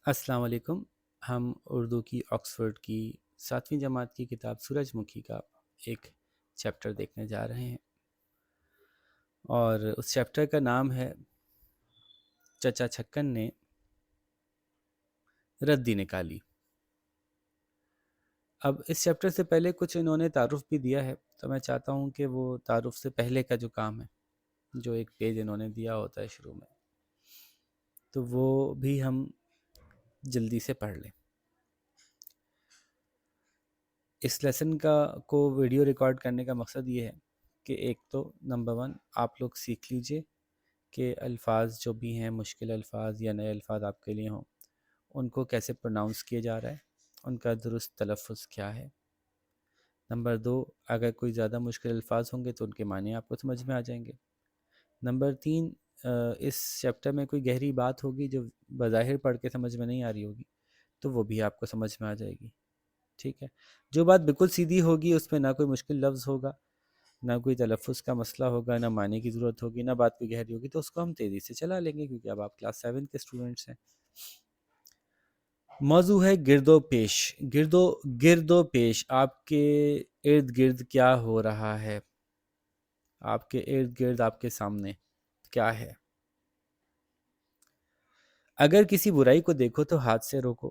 السلام علیکم۔ ہم اردو کی آکسفورڈ کی 7ویں جماعت کی کتاب سورج مکھی کا ایک چیپٹر دیکھنے جا رہے ہیں، اور اس چیپٹر کا نام ہے چچا چھکن نے ردی نکالی۔ اب اس چیپٹر سے پہلے کچھ انہوں نے تعارف بھی دیا ہے، تو میں چاہتا ہوں کہ وہ تعارف سے پہلے کا جو کام ہے، جو ایک پیج انہوں نے دیا ہوتا ہے شروع میں، تو وہ بھی ہم جلدی سے پڑھ لیں۔ اس لیسن کو ویڈیو ریکارڈ کرنے کا مقصد یہ ہے کہ ایک تو نمبر 1 آپ لوگ سیکھ لیجئے کہ الفاظ جو بھی ہیں، مشکل الفاظ یا نئے الفاظ آپ کے لیے ہوں، ان کو کیسے پروناؤنس کیا جا رہا ہے، ان کا درست تلفظ کیا ہے۔ نمبر 2، اگر کوئی زیادہ مشکل الفاظ ہوں گے تو ان کے معنی آپ کو سمجھ میں آ جائیں گے۔ نمبر 3، اس چیپٹر میں کوئی گہری بات ہوگی جو بظاہر پڑھ کے سمجھ میں نہیں آ رہی ہوگی، تو وہ بھی آپ کو سمجھ میں آ جائے گی۔ ٹھیک ہے، جو بات بالکل سیدھی ہوگی، اس میں نہ کوئی مشکل لفظ ہوگا، نہ کوئی تلفظ کا مسئلہ ہوگا، نہ معنی کی ضرورت ہوگی، نہ بات کوئی گہری ہوگی، تو اس کو ہم تیزی سے چلا لیں گے، کیونکہ اب آپ کلاس 7 کے اسٹوڈنٹس ہیں۔ موضوع ہے گرد و پیش۔ گرد و پیش، آپ کے ارد گرد کیا ہو رہا ہے، آپ کے ارد گرد، آپ کے سامنے کیا ہے۔ اگر کسی برائی کو دیکھو تو ہاتھ سے روکو،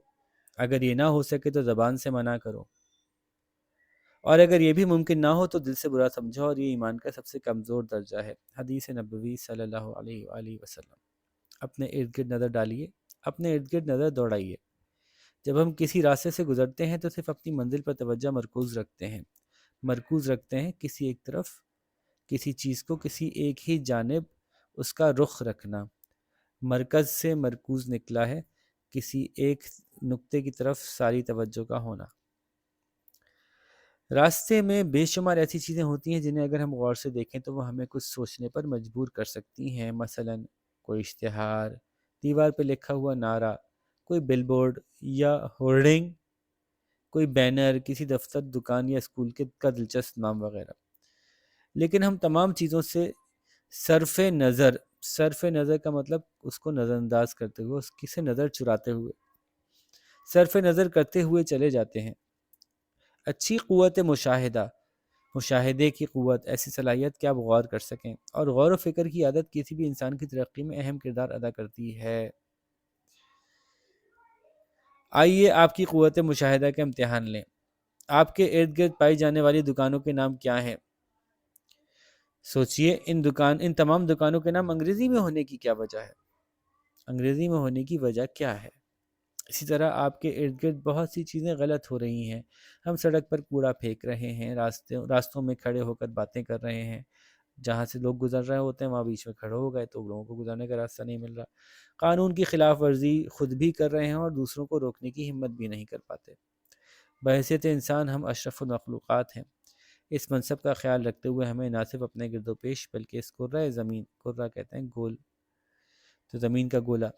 اگر یہ نہ ہو سکے تو زبان سے منع کرو، اور اگر یہ بھی ممکن نہ ہو تو دل سے برا سمجھو، اور یہ ایمان کا سب سے کمزور درجہ ہے۔ حدیث نبوی صلی اللہ علیہ وآلہ وسلم۔ اپنے ارد گرد نظر ڈالیے، اپنے ارد گرد نظر دوڑائیے۔ جب ہم کسی راستے سے گزرتے ہیں تو صرف اپنی منزل پر توجہ مرکوز رکھتے ہیں، کسی ایک طرف، کسی چیز کو، کسی ایک ہی جانب اس کا رخ رکھنا۔ مرکز سے مرکوز نکلا ہے، کسی ایک نقطے کی طرف ساری توجہ کا ہونا۔ راستے میں بے شمار ایسی چیزیں ہوتی ہیں جنہیں اگر ہم غور سے دیکھیں تو وہ ہمیں کچھ سوچنے پر مجبور کر سکتی ہیں۔ مثلا کوئی اشتہار، دیوار پہ لکھا ہوا نعرہ، کوئی بل بورڈ یا ہورڈنگ، کوئی بینر، کسی دفتر، دکان یا اسکول کا دلچسپ نام وغیرہ۔ لیکن ہم تمام چیزوں سے صرف نظر کا مطلب اس کو نظر انداز کرتے ہوئے، اس کی سے نظر چراتے ہوئے، صرف نظر کرتے ہوئے چلے جاتے ہیں۔ اچھی قوت مشاہدے کی قوت، ایسی صلاحیت کہ آپ غور کر سکیں، اور غور و فکر کی عادت کسی بھی انسان کی ترقی میں اہم کردار ادا کرتی ہے۔ آئیے آپ کی قوت مشاہدہ کا امتحان لیں۔ آپ کے ارد گرد پائی جانے والی دکانوں کے نام کیا ہیں؟ سوچئے، ان تمام دکانوں کے نام انگریزی میں ہونے کی کیا وجہ ہے؟ انگریزی میں ہونے کی وجہ کیا ہے؟ اسی طرح آپ کے ارد گرد بہت سی چیزیں غلط ہو رہی ہیں۔ ہم سڑک پر کوڑا پھینک رہے ہیں، راستوں میں کھڑے ہو کر باتیں کر رہے ہیں، جہاں سے لوگ گزر رہے ہوتے ہیں وہاں بیچ میں کھڑے ہو گئے تو لوگوں کو گزرنے کا راستہ نہیں مل رہا۔ قانون کی خلاف ورزی خود بھی کر رہے ہیں اور دوسروں کو روکنے کی ہمت بھی نہیں کر پاتے۔ بحیثیت انسان ہم اشرف المخلوقات ہیں۔ اس منصب کا خیال رکھتے ہوئے ہمیں نہ صرف اپنے گرد و پیش بلکہ اس کرۂ زمین، کرہ کہتے ہیں گول، تو زمین کا گولا،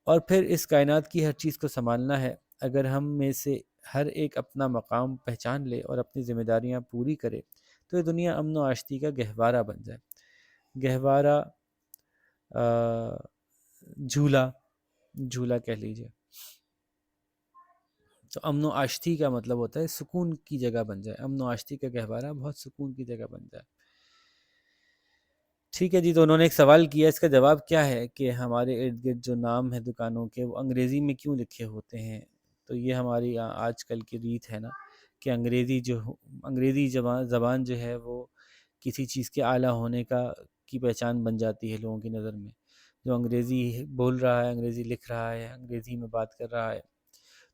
اور پھر اس کائنات کی ہر چیز کو سنبھالنا ہے۔ اگر ہم میں سے ہر ایک اپنا مقام پہچان لے اور اپنی ذمہ داریاں پوری کرے تو یہ دنیا امن و آشتی کا گہوارہ بن جائے۔ گہوارہ، جھولا کہہ لیجئے۔ تو امن و آشتی کا مطلب ہوتا ہے سکون کی جگہ بن جائے، امن و آشتی کا گہوارہ بہت سکون کی جگہ بن جائے۔ ٹھیک ہے جی، تو انہوں نے ایک سوال کیا، اس کا جواب کیا ہے کہ ہمارے ارد گرد جو نام ہے دکانوں کے وہ انگریزی میں کیوں لکھے ہوتے ہیں؟ تو یہ ہماری آج کل کی ریت ہے نا کہ انگریزی زبان جو ہے وہ کسی چیز کے اعلیٰ ہونے کی پہچان بن جاتی ہے لوگوں کی نظر میں۔ جو انگریزی بول رہا ہے، انگریزی لکھ رہا ہے، انگریزی میں بات کر رہا ہے،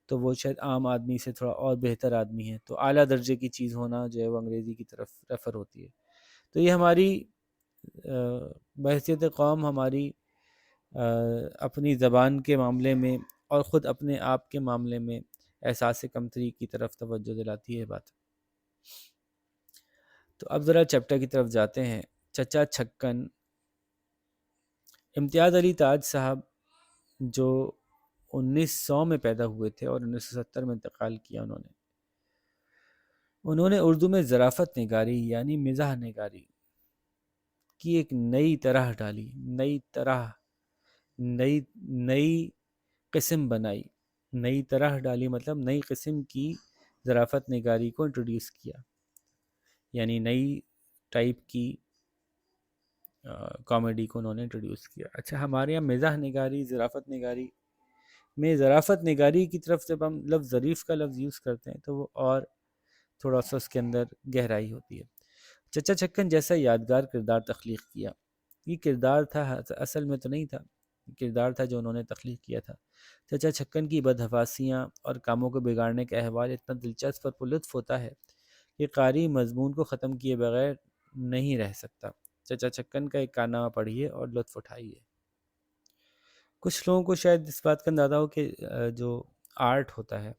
تو وہ شاید عام آدمی سے تھوڑا اور بہتر آدمی ہے، تو اعلیٰ درجے کی چیز ہونا جو ہے وہ انگریزی کی طرف ریفر ہوتی ہے۔ تو یہ ہماری بحیثیت قوم، ہماری اپنی زبان کے معاملے میں اور خود اپنے آپ کے معاملے میں احساس کمتری کی طرف توجہ دلاتی ہے بات۔ تو اب ذرا چیپٹر کی طرف جاتے ہیں۔ چچا چھکن۔ امتیاز علی تاج صاحب جو 1900 میں پیدا ہوئے تھے اور 1970 میں انتقال کیا، انہوں نے اردو میں ظرافت نگاری یعنی مزاح نگاری کی ایک نئی طرح ڈالی، نئی قسم بنائی، نئی طرح ڈالی مطلب نئی قسم کی ظرافت نگاری کو انٹروڈیوس کیا، یعنی نئی ٹائپ کی کامیڈی کو انہوں نے انٹروڈیوس کیا۔ اچھا، ہمارے یہاں مزاح نگاری، ظرافت نگاری میں ظرافت نگاری کی طرف جب ہم لفظ ظریف کا لفظ یوز کرتے ہیں تو وہ اور تھوڑا سا اس کے اندر گہرائی ہوتی ہے۔ چچا چھکن جیسا یادگار کردار تخلیق کیا، یہ کردار تھا، اصل میں تو نہیں تھا، کردار تھا جو انہوں نے تخلیق کیا تھا۔ چچا چھکن کی بدحواسیاں اور کاموں کو بگاڑنے کا احوال اتنا دلچسپ اور پرلطف ہوتا ہے کہ قاری مضمون کو ختم کیے بغیر نہیں رہ سکتا۔ چچا چھکن کا ایک کارنامہ پڑھیے اور لطف اٹھائیے۔ کچھ لوگوں کو شاید اس بات کا اندازہ ہو کہ جو آرٹ ہوتا ہے،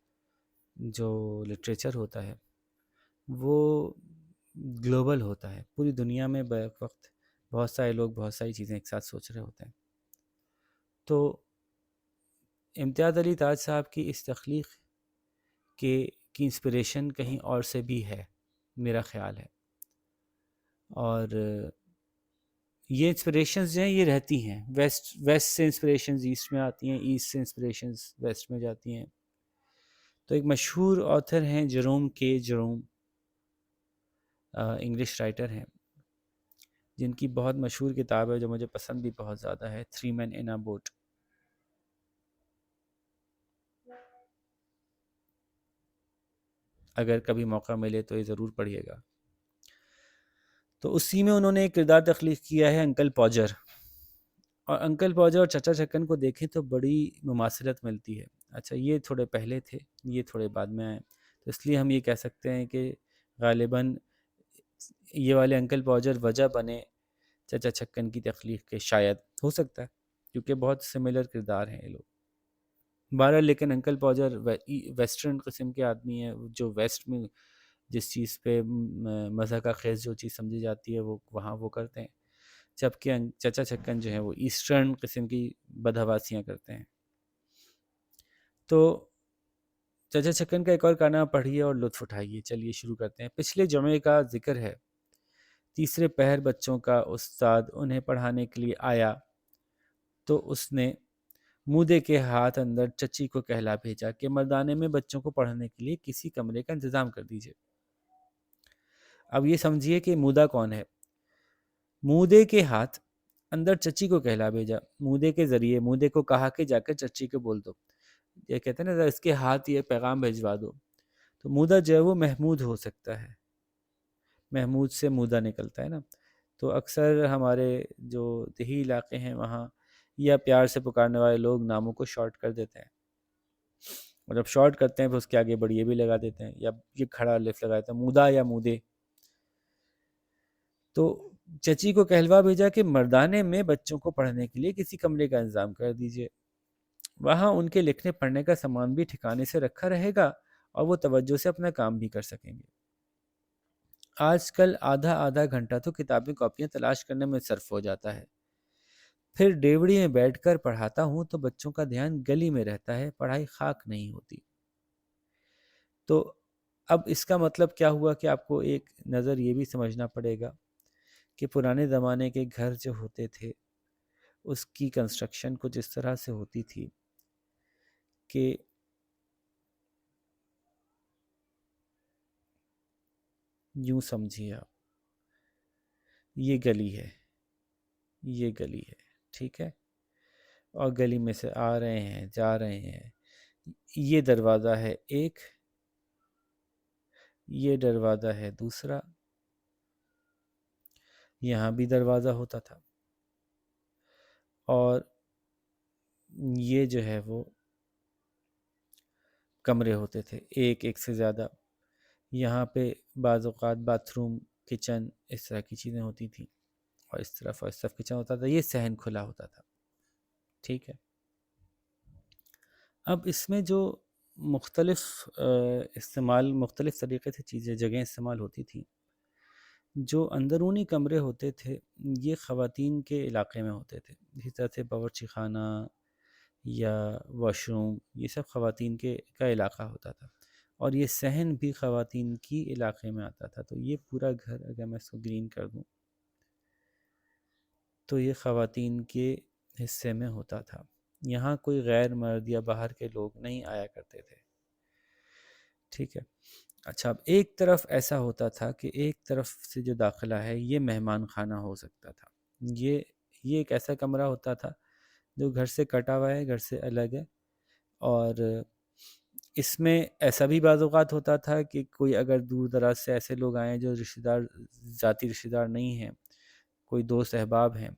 جو لٹریچر ہوتا ہے، وہ گلوبل ہوتا ہے، پوری دنیا میں بیک وقت بہت سارے لوگ بہت ساری چیزیں ایک ساتھ سوچ رہے ہوتے ہیں۔ تو امتیاز علی تاج صاحب کی اس تخلیق کی انسپریشن کہیں اور سے بھی ہے، میرا خیال ہے، اور یہ انسپریشنز جو ہیں یہ رہتی ہیں، ویسٹ سے انسپریشنز ایسٹ میں آتی ہیں، ایسٹ سے انسپریشنز ویسٹ میں جاتی ہیں۔ تو ایک مشہور آتھر ہیں جروم کے جروم، انگلش رائٹر ہیں، جن کی بہت مشہور کتاب ہے جو مجھے پسند بھی بہت زیادہ ہے، 3 Men in a Boat۔ اگر کبھی موقع ملے تو یہ ضرور پڑھیے گا۔ تو اسی میں انہوں نے ایک کردار تخلیق کیا ہے انکل پوجر، اور انکل پوجر اور چچا چھکن کو دیکھیں تو بڑی مماثلت ملتی ہے۔ اچھا، یہ تھوڑے پہلے تھے، یہ تھوڑے بعد میں آئے، تو اس لیے ہم یہ کہہ سکتے ہیں کہ غالباً یہ والے انکل پوجر وجہ بنے چچا چھکن کی تخلیق کے، شاید ہو سکتا ہے، کیونکہ بہت سملر کردار ہیں یہ لوگ۔ بہرحال لیکن انکل پوجر ویسٹرن قسم کے آدمی ہیں، جو ویسٹ میں جس چیز پہ مزہ کا خیز جو چیز سمجھی جاتی ہے وہ وہاں وہ کرتے ہیں، جبکہ چچا چھکن جو ہیں وہ ایسٹرن قسم کی بدحواسیاں کرتے ہیں۔ تو چچا چھکن کا ایک اور کارنامہ پڑھیے اور لطف اٹھائیے۔ چلیے شروع کرتے ہیں۔ پچھلے جمعے کا ذکر ہے، تیسرے پہر بچوں کا استاد انہیں پڑھانے کے لیے آیا تو اس نے مودے کے ہاتھ اندر چچی کو کہلا بھیجا کہ مردانے میں بچوں کو پڑھنے کے لیے کسی کمرے کا انتظام کر دیجئے۔ اب یہ سمجھیے کہ مودہ کون ہے۔ مودے کے ہاتھ اندر چچی کو کہلا بھیجا، مودے کے ذریعے، مودے کو کہا کہ جا کر چچی کو بول دو، یہ کہتے ہیں نا اس کے ہاتھ یہ پیغام بھیجوا دو۔ تو مودہ جو ہے وہ محمود ہو سکتا ہے، محمود سے مودہ نکلتا ہے نا، تو اکثر ہمارے جو دیہی علاقے ہیں وہاں یا پیار سے پکارنے والے لوگ ناموں کو شارٹ کر دیتے ہیں، اور جب شارٹ کرتے ہیں پھر اس کے آگے بڑی بھی لگا دیتے ہیں، یا یہ کھڑا لفظ لگا دیتے ہیں، مودہ یا مودے۔ تو چچی کو کہلوا بھیجا کہ مردانے میں بچوں کو پڑھنے کے لیے کسی کمرے کا انتظام کر دیجئے، وہاں ان کے لکھنے پڑھنے کا سامان بھی ٹھکانے سے رکھا رہے گا اور وہ توجہ سے اپنا کام بھی کر سکیں گے۔ آج کل آدھا آدھا گھنٹہ تو کتابیں کاپیاں تلاش کرنے میں صرف ہو جاتا ہے، پھر ڈیوڑی میں بیٹھ کر پڑھاتا ہوں تو بچوں کا دھیان گلی میں رہتا ہے، پڑھائی خاک نہیں ہوتی۔ تو اب اس کا مطلب کیا ہوا کہ آپ کو ایک نظر یہ بھی سمجھنا پڑے گا کہ پرانے زمانے کے گھر جو ہوتے تھے اس کی کنسٹرکشن کچھ اس طرح سے ہوتی تھی کہ یوں سمجھیے آپ، یہ گلی ہے، یہ گلی ہے، ٹھیک ہے، اور گلی میں سے آ رہے ہیں جا رہے ہیں، یہ دروازہ ہے ایک، یہ دروازہ ہے دوسرا، یہاں بھی دروازہ ہوتا تھا، اور یہ جو ہے وہ کمرے ہوتے تھے ایک ایک سے زیادہ، یہاں پہ بعض اوقات باتھ روم، کچن، اس طرح کی چیزیں ہوتی تھیں، اور اس طرف کچن ہوتا تھا، یہ صحن کھلا ہوتا تھا، ٹھیک ہے۔ اب اس میں جو مختلف مختلف طریقے سے چیزیں جگہیں استعمال ہوتی تھیں، جو اندرونی کمرے ہوتے تھے یہ خواتین کے علاقے میں ہوتے تھے، اسی طرح سے باورچی خانہ یا واش روم، یہ سب خواتین کا علاقہ ہوتا تھا، اور یہ صحن بھی خواتین کی علاقے میں آتا تھا۔ تو یہ پورا گھر اگر میں اس کو گرین کر دوں تو یہ خواتین کے حصے میں ہوتا تھا، یہاں کوئی غیر مرد یا باہر کے لوگ نہیں آیا کرتے تھے، ٹھیک ہے۔ اچھا، اب ایک طرف ایسا ہوتا تھا کہ ایک طرف سے جو داخلہ ہے یہ مہمان خانہ ہو سکتا تھا، یہ ایک ایسا کمرہ ہوتا تھا جو گھر سے کٹا ہوا ہے، گھر سے الگ ہے، اور اس میں ایسا بھی بعض اوقات ہوتا تھا کہ کوئی اگر دور دراز سے ایسے لوگ آئیں جو رشتہ دار، ذاتی رشتہ دار نہیں ہیں، کوئی دوست احباب ہیں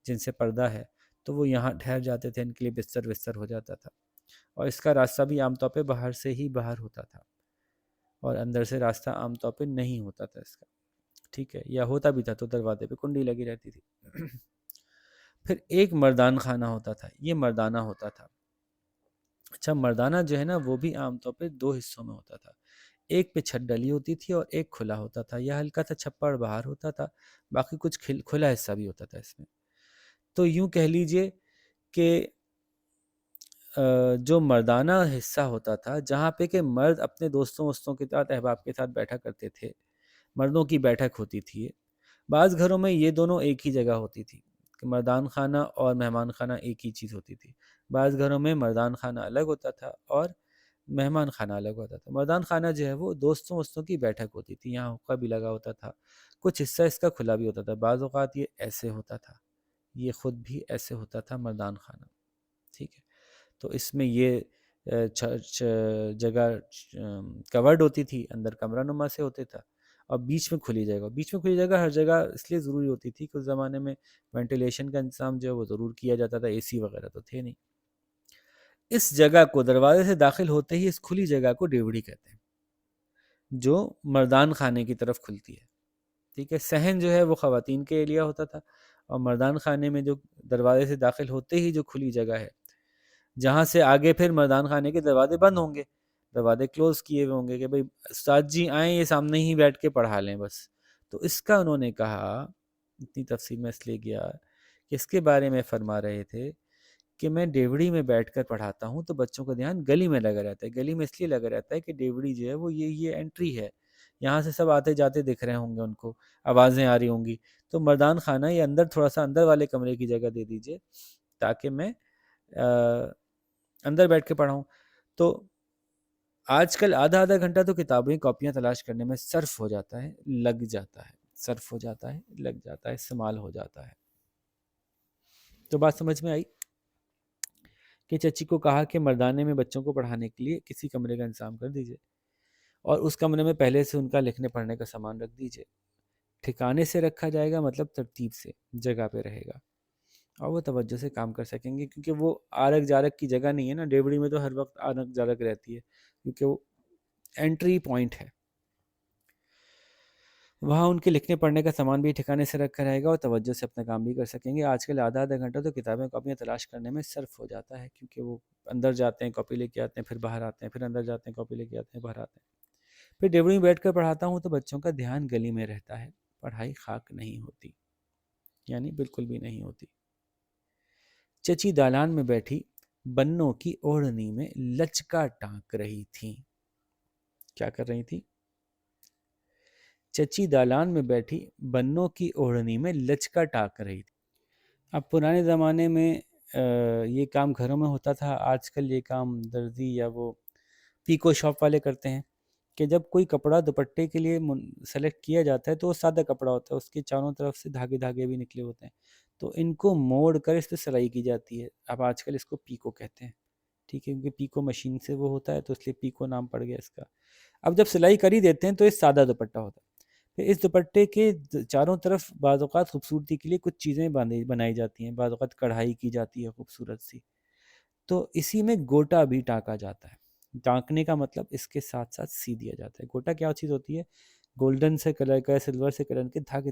جن سے پردہ ہے، تو وہ یہاں ٹھہر جاتے تھے، ان کے لیے بستر وستر ہو جاتا تھا، اور اس کا راستہ بھی عام طور پہ باہر سے ہی باہر ہوتا تھا، اور اندر سے راستہ عام طور پہ نہیں ہوتا تھا اس کا، ٹھیک ہے، یا ہوتا بھی تھا تو دروازے پہ کنڈی لگی رہتی تھی۔ پھر ایک مردان خانہ ہوتا تھا، یہ مردانہ ہوتا تھا۔ اچھا، مردانہ جو ہے نا وہ بھی عام طور پہ دو حصوں میں ہوتا تھا، ایک پہ چھت ڈلی ہوتی تھی اور ایک کھلا ہوتا تھا، یا ہلکا سا چھپڑ باہر ہوتا تھا، باقی کچھ کھلا حصہ بھی ہوتا تھا اس میں۔ تو یوں کہہ لیجئے کہ جو مردانہ حصہ ہوتا تھا جہاں پہ کہ مرد اپنے دوستوں کے ساتھ، احباب کے ساتھ بیٹھا کرتے تھے، مردوں کی بیٹھک ہوتی تھی۔ بعض گھروں میں یہ دونوں ایک ہی جگہ ہوتی تھی کہ مردان خانہ اور مہمان خانہ ایک ہی چیز ہوتی تھی، بعض گھروں میں مردان خانہ الگ ہوتا تھا اور مہمان خانہ الگ ہوتا تھا۔ مردان خانہ جو ہے وہ دوستوں کی بیٹھک ہوتی تھی، یہاں حقہ بھی لگا ہوتا تھا، کچھ حصہ اس کا کھلا بھی ہوتا تھا، بعض اوقات یہ ایسے ہوتا تھا، یہ خود بھی ایسے ہوتا تھا مردان خانہ، ٹھیک ہے۔ تو اس میں یہ جگہ کورڈ ہوتی تھی، اندر کمرہ نما سے ہوتے تھا، اور بیچ میں کھلی جگہ ہر جگہ اس لیے ضروری ہوتی تھی کہ اس زمانے میں وینٹیلیشن کا انتظام جو ہے وہ ضرور کیا جاتا تھا، اے سی وغیرہ تو تھے نہیں۔ اس جگہ کو دروازے سے داخل ہوتے ہی اس کھلی جگہ کو ڈیوڑی کہتے ہیں، جو مردان خانے کی طرف کھلتی ہے، ٹھیک ہے۔ صحن جو ہے وہ خواتین کے ایریا ہوتا تھا، اور مردان خانے میں جو دروازے سے داخل ہوتے ہی جو کھلی جگہ ہے، جہاں سے آگے پھر مردان خانے کے دروازے بند ہوں گے، دروازے کلوز کیے ہوئے ہوں گے کہ بھئی استاد جی آئیں، یہ سامنے ہی بیٹھ کے پڑھا لیں بس۔ تو اس کا انہوں نے کہا، اتنی تفصیل میں اس لیے گیا کہ اس کے بارے میں فرما رہے تھے کہ میں ڈیوڑی میں بیٹھ کر پڑھاتا ہوں تو بچوں کا دھیان گلی میں لگا رہتا ہے، گلی میں اس لیے لگا رہتا ہے کہ ڈیوڑی جو ہے وہ یہ انٹری ہے، یہاں سے سب آتے جاتے دکھ رہے ہوں گے، ان کو آوازیں آ رہی ہوں گی، تو مردان خانہ یہ اندر تھوڑا سا اندر والے کمرے کی جگہ دے دیجئے تاکہ میں اندر بیٹھ کے پڑھاؤں۔ تو آج کل آدھا گھنٹہ تو کتابیں کاپیاں تلاش کرنے میں صرف ہو جاتا ہے، لگ جاتا ہے، استعمال ہو جاتا ہے۔ تو بات سمجھ میں آئی کہ چچی کو کہا کہ مردانے میں بچوں کو پڑھانے کے لیے کسی کمرے کا انتظام کر دیجئے، اور اس کمرے میں پہلے سے ان کا لکھنے پڑھنے کا سامان رکھ دیجئے، ٹھکانے سے رکھا جائے گا، مطلب ترتیب سے جگہ پہ رہے گا، اور وہ توجہ سے کام کر سکیں گے، کیونکہ وہ آرگ جارگ کی جگہ نہیں ہے نا، ڈیوڑی میں تو ہر وقت آرگ جارگ رہتی ہے، کیونکہ وہ انٹری پوائنٹ ہے، وہاں ان کے لکھنے پڑھنے کا سامان بھی ٹھکانے سے رکھا رہے گا اور توجہ سے اپنا کام بھی کر سکیں گے۔ آج کل آدھا گھنٹہ تو کتابیں کاپیاں تلاش کرنے میں صرف ہو جاتا ہے، کیونکہ وہ اندر جاتے ہیں کاپی لے کے آتے ہیں، پھر باہر آتے ہیں، پھر اندر جاتے ہیں کاپی لے کے آتے ہیں، باہر آتے ہیں۔ پھر ڈیوڑی میں بیٹھ کر پڑھاتا ہوں تو بچوں کا دھیان گلی میں رہتا ہے، پڑھائی خاک نہیں ہوتی، یعنی بالکل بھی نہیں ہوتی۔ چچی دالان میں بیٹھی بنوں کی اوڑھنی میں لچکا ٹانک رہی تھی۔ کیا کر رہی تھی؟ چچی دالان میں بیٹھی بنوں کی اوڑھنی میں لچکا ٹانک رہی تھی۔ اب پرانے زمانے میں یہ کام گھروں میں ہوتا تھا، آج کل یہ کام درزی یا وہ پیکو شاپ والے کرتے ہیں، کہ جب کوئی کپڑا دوپٹے کے لیے سلیکٹ کیا جاتا ہے تو وہ سادہ کپڑا ہوتا ہے، اس کے چاروں طرف سے دھاگے بھی نکلے ہوتے ہیں، تو ان کو موڑ کر اس پہ سلائی کی جاتی ہے۔ اب آج کل اس کو پیکو کہتے ہیں، ٹھیک ہے، کیونکہ پیکو مشین سے وہ ہوتا ہے تو اس لیے پیکو نام پڑ گیا اس کا۔ اب جب سلائی کر ہی دیتے ہیں تو یہ سادہ دوپٹہ ہوتا ہے، پھر اس دوپٹے کے چاروں طرف بعض اوقات خوبصورتی کے لیے کچھ چیزیں بنائی جاتی ہیں، بعض اوقات کڑھائی کی جاتی ہے خوبصورت سی، تو اسی میں گوٹا بھی ٹانکا جاتا ہے۔ ٹانکنے کا مطلب اس کے ساتھ ساتھ سی دیا جاتا ہے۔ گوٹا کیا چیز ہوتی ہے؟ گولڈن سے کلر کا، سلور سے کلر کے دھاگے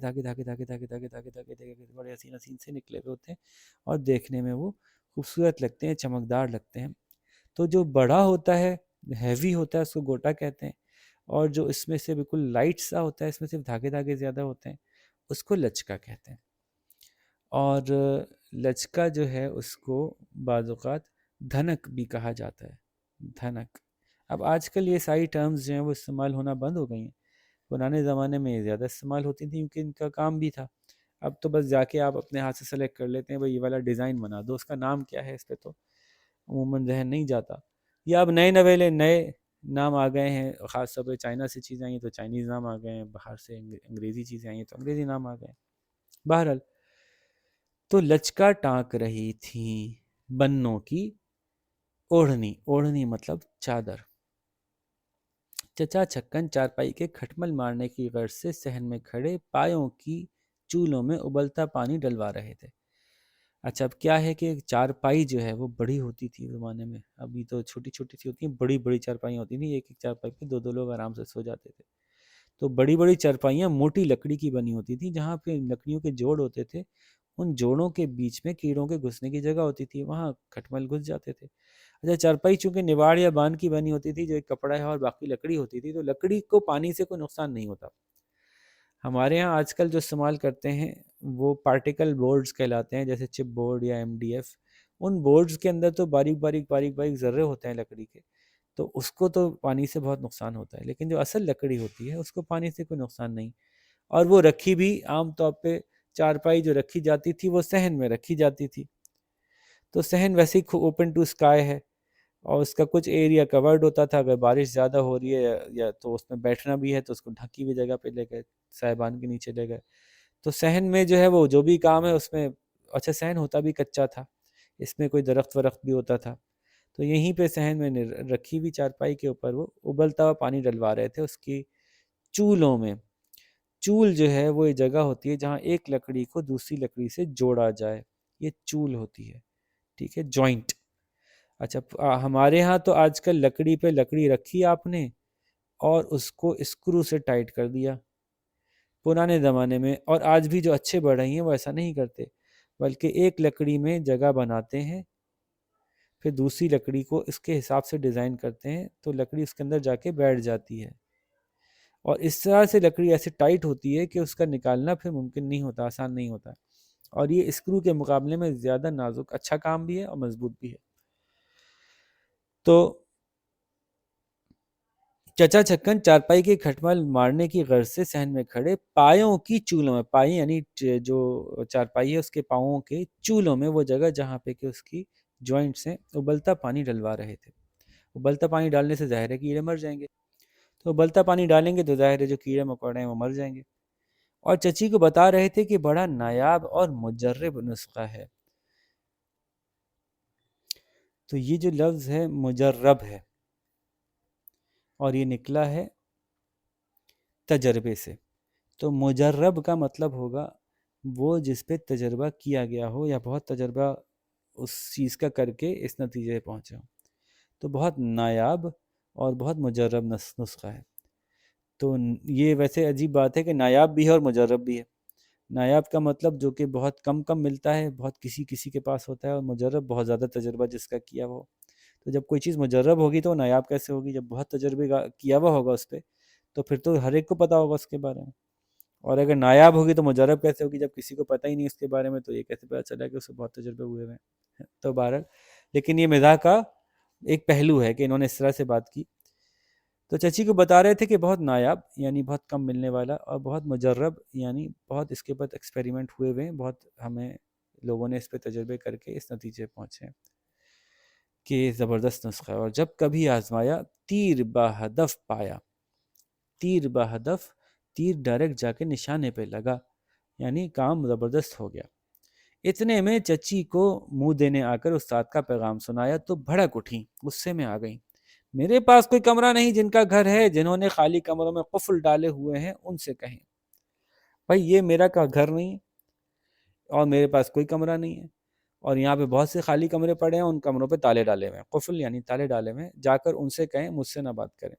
بڑے حسین سے نکلے ہوئے ہوتے ہیں، اور دیکھنے میں وہ خوبصورت لگتے ہیں، چمکدار لگتے ہیں۔ تو جو بڑا ہوتا ہے، ہیوی ہوتا ہے، اس کو گوٹا کہتے ہیں، اور جو اس میں سے بالکل لائٹ سا ہوتا ہے، اس میں صرف دھاگے زیادہ ہوتے ہیں، اس کو لچکا کہتے ہیں۔ اور لچکا جو ہے اس کو بعض اوقات دھنک بھی کہا جاتا ہے، دھنک۔ اب آج کل یہ ساری ٹرمز جو ہیں وہ استعمال ہونا بند ہو گئی ہیں، پرانے زمانے میں یہ زیادہ استعمال ہوتی تھیں کیونکہ ان کا کام بھی تھا۔ اب تو بس جا کے آپ اپنے ہاتھ سے سلیکٹ کر لیتے ہیں، بھئی یہ والا ڈیزائن بنا دو، اس کا نام کیا ہے اس پہ تو عموماً ذہن نہیں جاتا، یا اب نئے نویلے نئے نام آ گئے ہیں، خاص طور پہ چائنا سے چیزیں آئی ہیں تو چائنیز نام آ گئے ہیں، باہر سے انگریزی چیزیں آئی ہیں تو انگریزی نام آ گئے ہیں۔ بہرحال تو لچکا ٹانک رہی تھی بنوں کی اوڑھنی، اوڑھنی مطلب چادر۔ چچا چھکن چارپائی کے کھٹمل مارنے کی غرض سے صحن میں کھڑے پایوں کی چولوں میں ابلتا پانی ڈلوا رہے تھے۔ اچھا اب کیا ہے کہ چارپائی جو ہے وہ بڑی ہوتی تھی زمانے میں، ابھی تو چھوٹی چھوٹی سی ہوتی ہیں، بڑی بڑی چارپائیاں ہوتی تھیں، ایک ایک چارپائی پہ دو دو لوگ آرام سے سو جاتے تھے۔ تو بڑی بڑی چارپائیاں موٹی لکڑی کی بنی ہوتی تھیں، جہاں پہ لکڑیوں کے جوڑ ہوتے تھے، ان جوڑوں کے بیچ میں کیڑوں کے گھسنے کی جگہ ہوتی تھی، وہاں کھٹمل گھس جاتے تھے۔ اچھا چارپائی چونکہ نواڑ یا بان کی بنی ہوتی تھی، جو ایک کپڑا ہے اور باقی لکڑی ہوتی تھی، تو لکڑی کو پانی سے کوئی نقصان نہیں ہوتا۔ ہمارے ہاں آج کل جو استعمال کرتے ہیں وہ پارٹیکل بورڈز کہلاتے ہیں، جیسے چپ بورڈ یا MDF۔ ان بورڈز کے اندر تو باریک باریک باریک باریک ذرے ہوتے ہیں لکڑی کے، تو اس کو تو پانی سے بہت نقصان ہوتا ہے، لیکن جو اصل لکڑی ہوتی ہے اس کو پانی سے کوئی نقصان نہیں۔ اور وہ رکھی بھی عام طور پہ چارپائی جو رکھی جاتی تھی وہ صحن میں رکھی جاتی تھی، تو صحن ویسے ہی اوپن ٹو اسکائی ہے، اور اس کا کچھ ایریا کورڈ ہوتا تھا، اگر بارش زیادہ ہو رہی ہے یا تو اس میں بیٹھنا بھی ہے تو اس کو ڈھکی ہوئی جگہ پہ لے گئے، صاحبان کے نیچے لے گئے۔ تو صحن میں جو ہے وہ جو بھی کام ہے اس میں، اچھا صحن ہوتا بھی کچا تھا، اس میں کوئی درخت ورخت بھی ہوتا تھا، تو یہیں پہ صحن میں رکھی ہوئی چارپائی کے اوپر وہ ابلتا ہوا پانی ڈلوا رہے تھے اس کی چولوں میں۔ چول جو ہے وہ ایک جگہ ہوتی ہے جہاں ایک لکڑی کو دوسری لکڑی سے جوڑا جائے، یہ چول ہوتی ہے، ٹھیک ہے، جوائنٹ۔ اچھا ہمارے ہاں تو آج کل لکڑی پہ لکڑی رکھی آپ نے اور اس کو اسکرو سے ٹائٹ کر دیا۔ پرانے زمانے میں اور آج بھی جو اچھے بڑھ رہی ہیں وہ ایسا نہیں کرتے، بلکہ ایک لکڑی میں جگہ بناتے ہیں، پھر دوسری لکڑی کو اس کے حساب سے ڈیزائن کرتے ہیں تو لکڑی اس کے اندر جا کے بیٹھ جاتی ہے، اور اس طرح سے لکڑی ایسے ٹائٹ ہوتی ہے کہ اس کا نکالنا پھر ممکن نہیں ہوتا، آسان نہیں ہوتا، اور یہ اسکرو کے مقابلے میں زیادہ نازک، اچھا کام بھی ہے اور مضبوط بھی ہے۔ تو چچا چھکن چارپائی کے کھٹمل مارنے کی غرض سے صحن میں کھڑے پایوں کی چولوں میں، پائی یعنی جو چارپائی ہے اس کے پاؤں کے چولوں میں، وہ جگہ جہاں پہ کہ اس کی جوائنٹس ہیں، ابلتا پانی ڈلوا رہے تھے۔ ابلتا پانی ڈالنے سے ظاہر ہے کیڑے مر جائیں گے، تو ابلتا پانی ڈالیں گے تو ظاہر ہے جو کیڑے مکوڑے ہیں وہ مر جائیں گے، اور چچی کو بتا رہے تھے کہ بڑا نایاب اور مجرب نسخہ ہے۔ تو یہ جو لفظ ہے مجرب ہے، اور یہ نکلا ہے تجربے سے، تو مجرب کا مطلب ہوگا وہ جس پہ تجربہ کیا گیا ہو، یا بہت تجربہ اس چیز کا کر کے اس نتیجے پہ پہنچے ہوں، تو بہت نایاب اور بہت مجرب نسخہ ہے۔ تو یہ ویسے عجیب بات ہے کہ نایاب بھی ہے اور مجرب بھی ہے۔ نایاب کا مطلب جو کہ بہت کم کم ملتا ہے، بہت کسی کسی کے پاس ہوتا ہے، اور مجرب بہت زیادہ تجربہ جس کا کیا ہوا ہو۔ تو جب کوئی چیز مجرب ہوگی تو نایاب کیسے ہوگی؟ جب بہت تجربے کیا ہوا ہوگا اس پہ تو پھر تو ہر ایک کو پتہ ہوگا اس کے بارے میں، اور اگر نایاب ہوگی تو مجرب کیسے ہوگی جب کسی کو پتہ ہی نہیں اس کے بارے میں؟ تو یہ کیسے پتہ چلا کہ اس کو بہت تجربے ہوئے ہیں؟ تو بہرحال لیکن یہ مزاح کا ایک پہلو ہے کہ انہوں نے اس طرح سے بات کی۔ تو چچی کو بتا رہے تھے کہ بہت نایاب یعنی بہت کم ملنے والا، اور بہت مجرب یعنی بہت اس کے اوپر ایکسپیریمنٹ ہوئے ہوئے ہیں، بہت ہمیں لوگوں نے اس پہ تجربے کر کے اس نتیجے پہنچے کہ زبردست نسخہ ہے۔ اور جب کبھی آزمایا تیر بہدف پایا، تیر بہدف، تیر ڈائریکٹ جا کے نشانے پہ لگا، یعنی کام زبردست ہو گیا۔ اتنے میں چچی کو منہ دینے آ کر استاد کا پیغام سنایا تو بھڑک اٹھیں، غصے میں آ گئیں۔ میرے پاس کوئی کمرہ نہیں، جن کا گھر ہے، جنہوں نے خالی کمروں میں قفل ڈالے ہوئے ہیں، ان سے کہیں بھائی یہ میرا گھر نہیں ہے اور میرے پاس کوئی کمرہ نہیں ہے، اور یہاں پہ بہت سے خالی کمرے پڑے ہیں، ان کمروں پہ تالے ڈالے ہوئے ہیں، قفل یعنی تالے ڈالے ہوئے ہیں، جا کر ان سے کہیں مجھ سے نہ بات کریں۔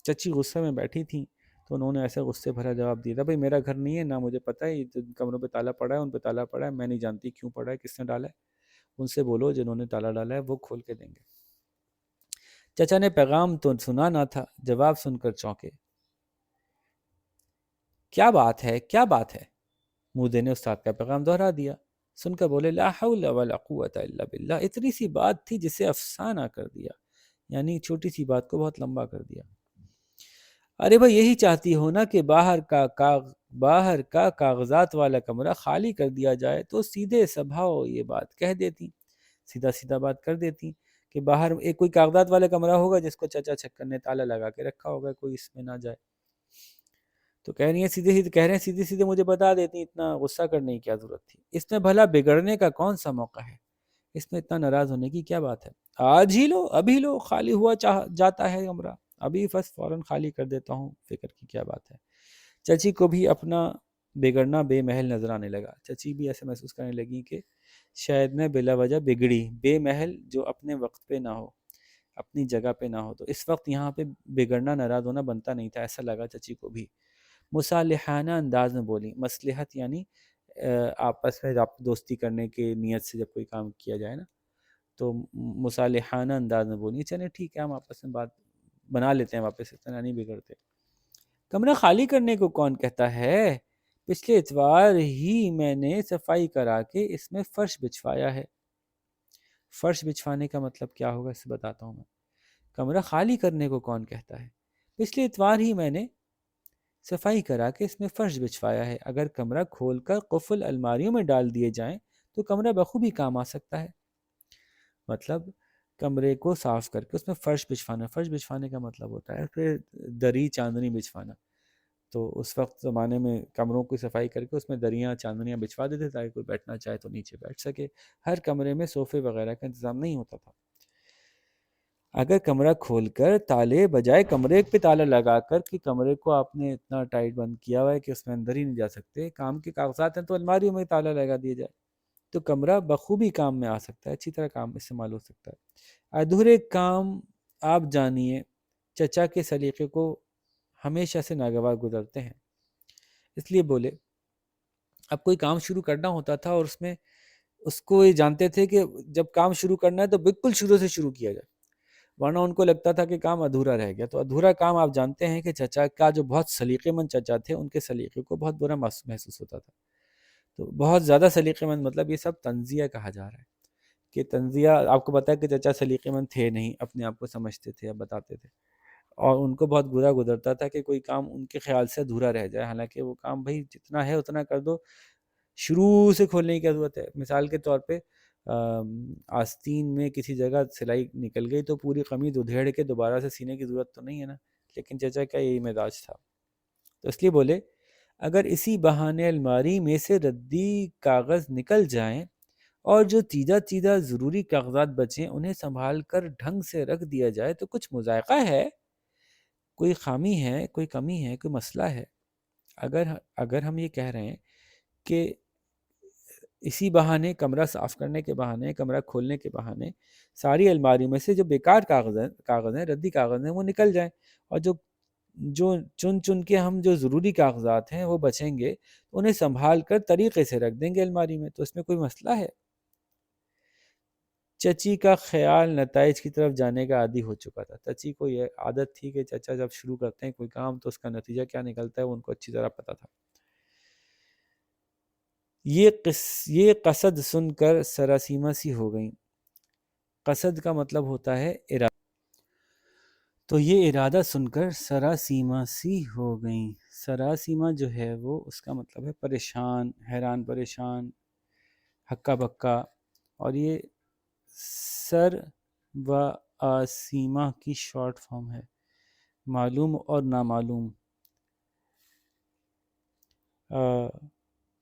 چچی غصے میں بیٹھی تھیں تو انہوں نے ایسے غصے بھرا جواب دیا تھا، بھائی میرا گھر نہیں ہے، نہ مجھے پتہ ہے جن کمروں پہ تالا پڑا ہے ان پہ تالا پڑا ہے، میں نہیں جانتی کیوں پڑا ہے، کس نے ڈالا ہے، ان سے بولو جنہوں نے تالا ڈالا ہے وہ کھول کے دیں گے۔ چچا نے پیغام تو سنا نہ تھا، جواب سن کر چونکے۔ کیا بات ہے، کیا بات ہے؟ مودے نے استاد کا پیغام دہرا دیا۔ سن کر بولے لا حول ولا قوت الا باللہ، اتنی سی بات تھی جسے افسانہ کر دیا، یعنی چھوٹی سی بات کو بہت لمبا کر دیا۔ ارے بھائی یہی چاہتی ہو نا کہ باہر کا کاغذات والا کمرہ خالی کر دیا جائے، تو سیدھے سبھاؤ یہ بات کہہ دیتی، سیدھا سیدھا بات کر دیتی کہ باہر ایک کوئی کاغذات والا کمرہ ہوگا جس کو چچا چھکر نے تالا لگا کے رکھا ہوگا، کوئی اس میں نہ جائے. تو کہہ رہی ہیں سیدھے سیدھے مجھے بتا دیتی، اتنا غصہ کرنے کی کیا ضرورت تھی، اس میں بھلا بگڑنے کا کون سا موقع ہے، اس میں اتنا ناراض ہونے کی کیا بات ہے، آج ہی لو، ابھی لو، خالی ہوا جاتا ہے کمرہ، ابھی بس فوراً خالی کر دیتا ہوں، فکر کی کیا بات ہے. چچی کو بھی اپنا بگڑنا بے محل نظر آنے لگا. چچی بھی ایسے محسوس کرنے لگی کہ شاید میں بلا وجہ بگڑی. بے محل جو اپنے وقت پہ نہ ہو، اپنی جگہ پہ نہ ہو، تو اس وقت یہاں پہ بگڑنا، ناراض ہونا بنتا نہیں تھا، ایسا لگا چچی کو بھی. مصالحانہ انداز میں بولی. مصلحت یعنی آپس میں دوستی کرنے کے نیت سے جب کوئی کام کیا جائے نا، تو مصالحانہ انداز میں بولی، چلیں ٹھیک ہے ہم آپس میں بات بنا لیتے ہیں واپس، اتنا نہیں بگڑتے. کمرہ خالی کرنے کو کون کہتا ہے؟ پچھلے اتوار ہی میں نے صفائی کرا کے اس میں فرش بچھوایا ہے. فرش بچھوانے کا مطلب کیا ہوگا اسے بتاتا ہوں میں. کمرہ خالی کرنے کو کون کہتا ہے؟ پچھلے اتوار ہی میں نے صفائی کرا کے اس میں فرش بچھوایا ہے. اگر کمرہ کھول کر قفل الماریوں میں ڈال دیے جائیں تو کمرہ بخوبی کام آ سکتا ہے. مطلب کمرے کو صاف کر کے اس میں فرش بچھوانا. فرش بچھوانے کا مطلب ہوتا ہے پھر دری چاندنی بچھوانا. تو اس وقت زمانے میں کمروں کی صفائی کر کے اس میں دریاں چاندنیاں بچھوا دیتے تاکہ کوئی بیٹھنا چاہے تو نیچے بیٹھ سکے. ہر کمرے میں صوفے وغیرہ کا انتظام نہیں ہوتا تھا. اگر کمرہ کھول کر تالے بجائے کمرے پہ تالا لگا کر کہ کمرے کو آپ نے اتنا ٹائٹ بند کیا ہوا ہے کہ اس میں اندر ہی نہیں جا سکتے، کام کے کاغذات ہیں تو الماریوں میں تالا لگا دیا جائے تو کمرہ بخوبی کام میں آ سکتا ہے، اچھی طرح کام استعمال ہو سکتا ہے. ادھورے کام آپ جانیے چچا کے سلیقے کو ہمیشہ سے ناگوار گزرتے ہیں، اس لیے بولے اب کوئی کام شروع کرنا ہوتا تھا اور اس میں اس کو یہ جانتے تھے کہ جب کام شروع کرنا ہے تو بالکل شروع سے شروع کیا جائے، ورنہ ان کو لگتا تھا کہ کام ادھورا رہ گیا. تو ادھورا کام آپ جانتے ہیں کہ چچا کا جو بہت سلیقے مند چچا تھے ان کے سلیقے کو بہت برا محسوس ہوتا تھا. تو بہت زیادہ سلیقے مند مطلب یہ سب تنزیہ کہا جا رہا ہے کہ تنزیہ آپ کو پتا ہے کہ چچا سلیقے مند تھے نہیں، اپنے آپ کو سمجھتے تھے، اب بتاتے تھے، اور ان کو بہت برا گزرتا تھا کہ کوئی کام ان کے خیال سے ادھورا رہ جائے، حالانکہ وہ کام بھائی جتنا ہے اتنا کر دو، شروع سے کھولنے کی کیا ضرورت ہے. مثال کے طور پہ آستین میں کسی جگہ سلائی نکل گئی تو پوری قمیض ادھیڑ کے دوبارہ سے سینے کی ضرورت تو نہیں ہے نا، لیکن چچا کا یہی مزاج تھا. تو اس لیے بولے اگر اسی بہانے الماری میں سے ردی کاغذ نکل جائیں اور جو چیدہ ضروری کاغذات بچیں انہیں سنبھال کر ڈھنگ سے رکھ دیا جائے تو کچھ مذائقہ ہے، کوئی خامی ہے، کوئی کمی ہے، کوئی مسئلہ ہے. اگر ہم یہ کہہ رہے ہیں کہ اسی بہانے کمرہ صاف کرنے کے بہانے، کمرہ کھولنے کے بہانے ساری الماری میں سے جو بیکار کاغذ ہیں، ردی کاغذ ہیں، وہ نکل جائیں، اور جو چن کے ہم جو ضروری کاغذات ہیں وہ بچیں گے انہیں سنبھال کر طریقے سے رکھ دیں گے الماری میں، تو اس میں کوئی مسئلہ ہے. چچی کا خیال نتائج کی طرف جانے کا عادی ہو چکا تھا. چچی کو یہ عادت تھی کہ چچا جب شروع کرتے ہیں کوئی کام تو اس کا نتیجہ کیا نکلتا ہے وہ ان کو اچھی طرح پتہ تھا. یہ قصد سن کر سراسیمہ سی ہو گئیں. قصد کا مطلب ہوتا ہے ارادہ، تو یہ ارادہ سن کر سراسیمہ سی ہو گئیں. سراسیمہ جو ہے وہ اس کا مطلب ہے پریشان، حیران پریشان، ہکا بکا، اور یہ سر و آسیمہ کی شارٹ فارم ہے. معلوم اور نامعلوم،